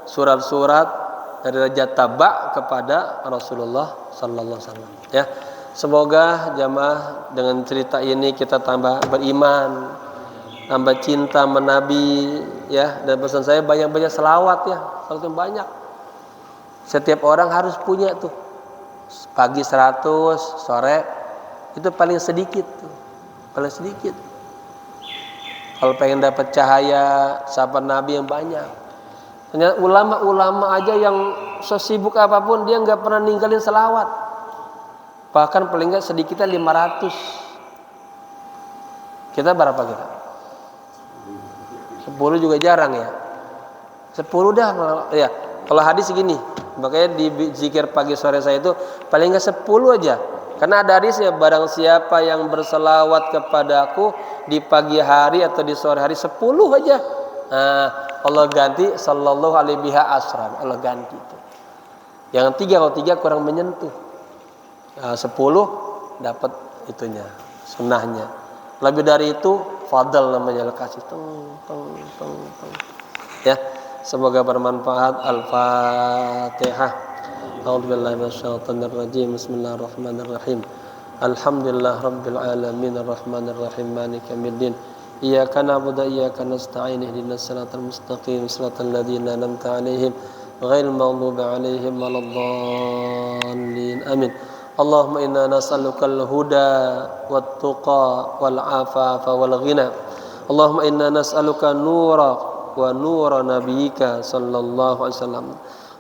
surat-surat dari Raja Tabak kepada Rasulullah sallallahu alaihi wasallam. Ya. Semoga jamaah dengan cerita ini kita tambah beriman, tambah cinta sama Nabi, ya. Dan pesan saya banyak-banyak selawat ya, selawat yang banyak. Setiap orang harus punya tuh. Pagi 100, sore itu paling sedikit tuh. Paling sedikit. Kalau pengen dapat cahaya sahabat Nabi yang banyak. Ternyata ulama-ulama aja yang sesibuk apapun dia nggak pernah ninggalin selawat. Bahkan paling nggak sedikitnya 500. Kita berapa kita? 10 juga jarang ya. 10 dah ya. Kalau hadis segini, makanya di zikir pagi sore saya itu paling nggak 10 aja. Karena ada hadisnya, barang siapa yang berselawat kepadaku di pagi hari atau di sore hari 10 aja. Allah ganti sallallahu alaihi biha asran. Allah ganti itu. Yang 3, kalau 3 kurang menyentuh. 10 dapat itunya, sunnahnya. Lebih dari itu fadl namanya, kasih teng. Ya, semoga bermanfaat. Al-Fatihah. A'udzubillahi minasyaitonir rajim. Bismillahirrahmanirrahim. Alhamdulillah rabbil alamin arrahmanir rahim maliki yaumiddin. Iyyaka na'budu wa iyyaka nasta'in ihdinas siratal mustaqim siratal ladzina an'amta 'alaihim ghairil maghdubi 'alaihim waladdallin. Amin. Allahumma inna nas'alukal huda wat tuqa wal 'afafa wal ghina. Allahumma inna nas'aluka nura wa nura nabiyyika sallallahu alaihi wasallam.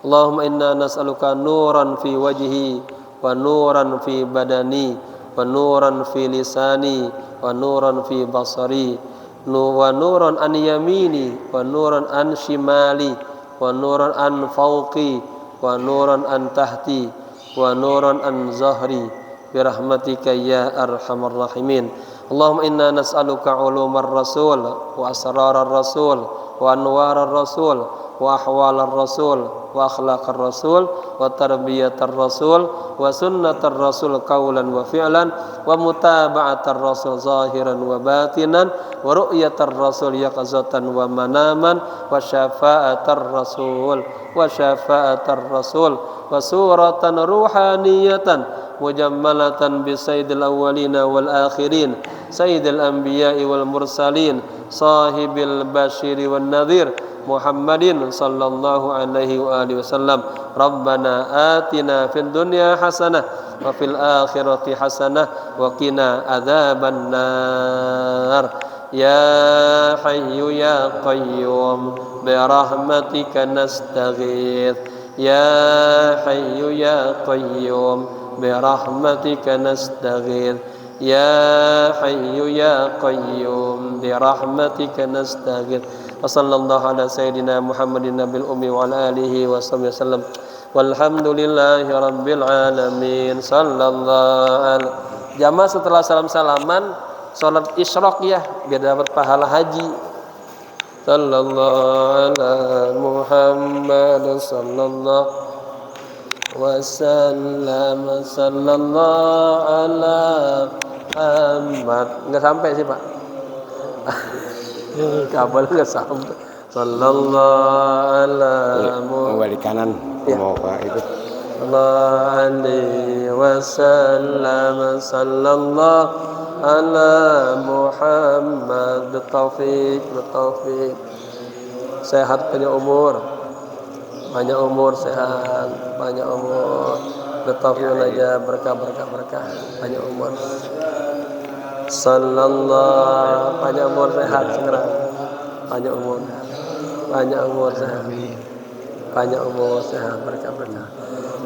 Allahumma inna nas'aluka nuran fi wajhi wa nuran fi badani wa nuran fi lisani wa nuran fi basari wa nuran an yamini wa nuran an shimali wa nuran an fawqi wa nuran an tahti wa nuran an zahri bi rahmatika ya arhamar rahimin. Allahumma inna nas'aluka ulumar rasul wa asrarar rasul wa anwarar rasul wa ahwalar rasul wa akhlaqar rasul wa tarbiyatar rasul wa sunnatar rasul qawlan wa fi'lan wa mutaba'atar rasul zahiran wa batinan wa ru'yatar rasul yaqazatan wa manaman wa syafa'atar rasul wa suratan ruhaniyatan mujammalatan bi sayyidil awwalina wal akhirin sayyidil anbiya'i wal mursalin sahibil basyiri wan nadhir Muhammadin sallallahu alaihi wa alihi wasallam. Rabbana atina fid dunya hasanah wa fil akhirati hasanah wa qina adzaban nar. Ya hayyu ya qayyum bi rahmatika nastaghith. Ya hayyu ya qayyum bi rahmatika nastaghith. Ya hayyu ya qayyum bi rahmatika nastaghith. Wa sallallahu ala sayyidina Muhammadin nabil ummi wa ala alihi wa sahbihi wasallam. Walhamdulillahi rabbil alamin. Sallallahu alaihi. Jamaah setelah salam-salaman salat isyraq ya biar dapat pahala haji. Sallallahu ala Muhammad sallallahu wasallam. Sallallahu ala Muhammad. Enggak sampai sih, Pak. Kabel enggak sampai. Sallallahu ala Muhammad kanan mau ke itu. Allah alaihi wasallam. Sallallahu ala Muhammad. Bertaufik sehat, panjang umur sehat, banyak umur, bertaufik aja, berkah panjang umur. Sallallahu panjang umur sehat segera, panjang umur sehat, berkah.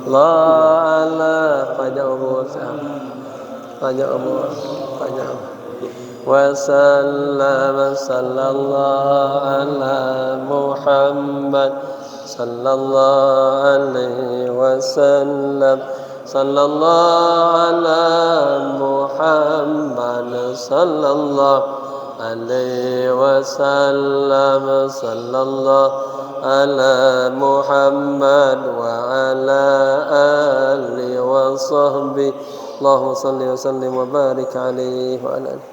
Allah ala panjang umur sehat, panjang umur. Wa sallallahu ala Muhammad sallallahu alaihi wasallam. Sallallahu ala Muhammad sallallahu alaihi wasallam. Sallallahu ala Muhammad wa ala alihi wa sahbihi. Allahumma salli wa sallim wa barik alaihi wa ala alihi.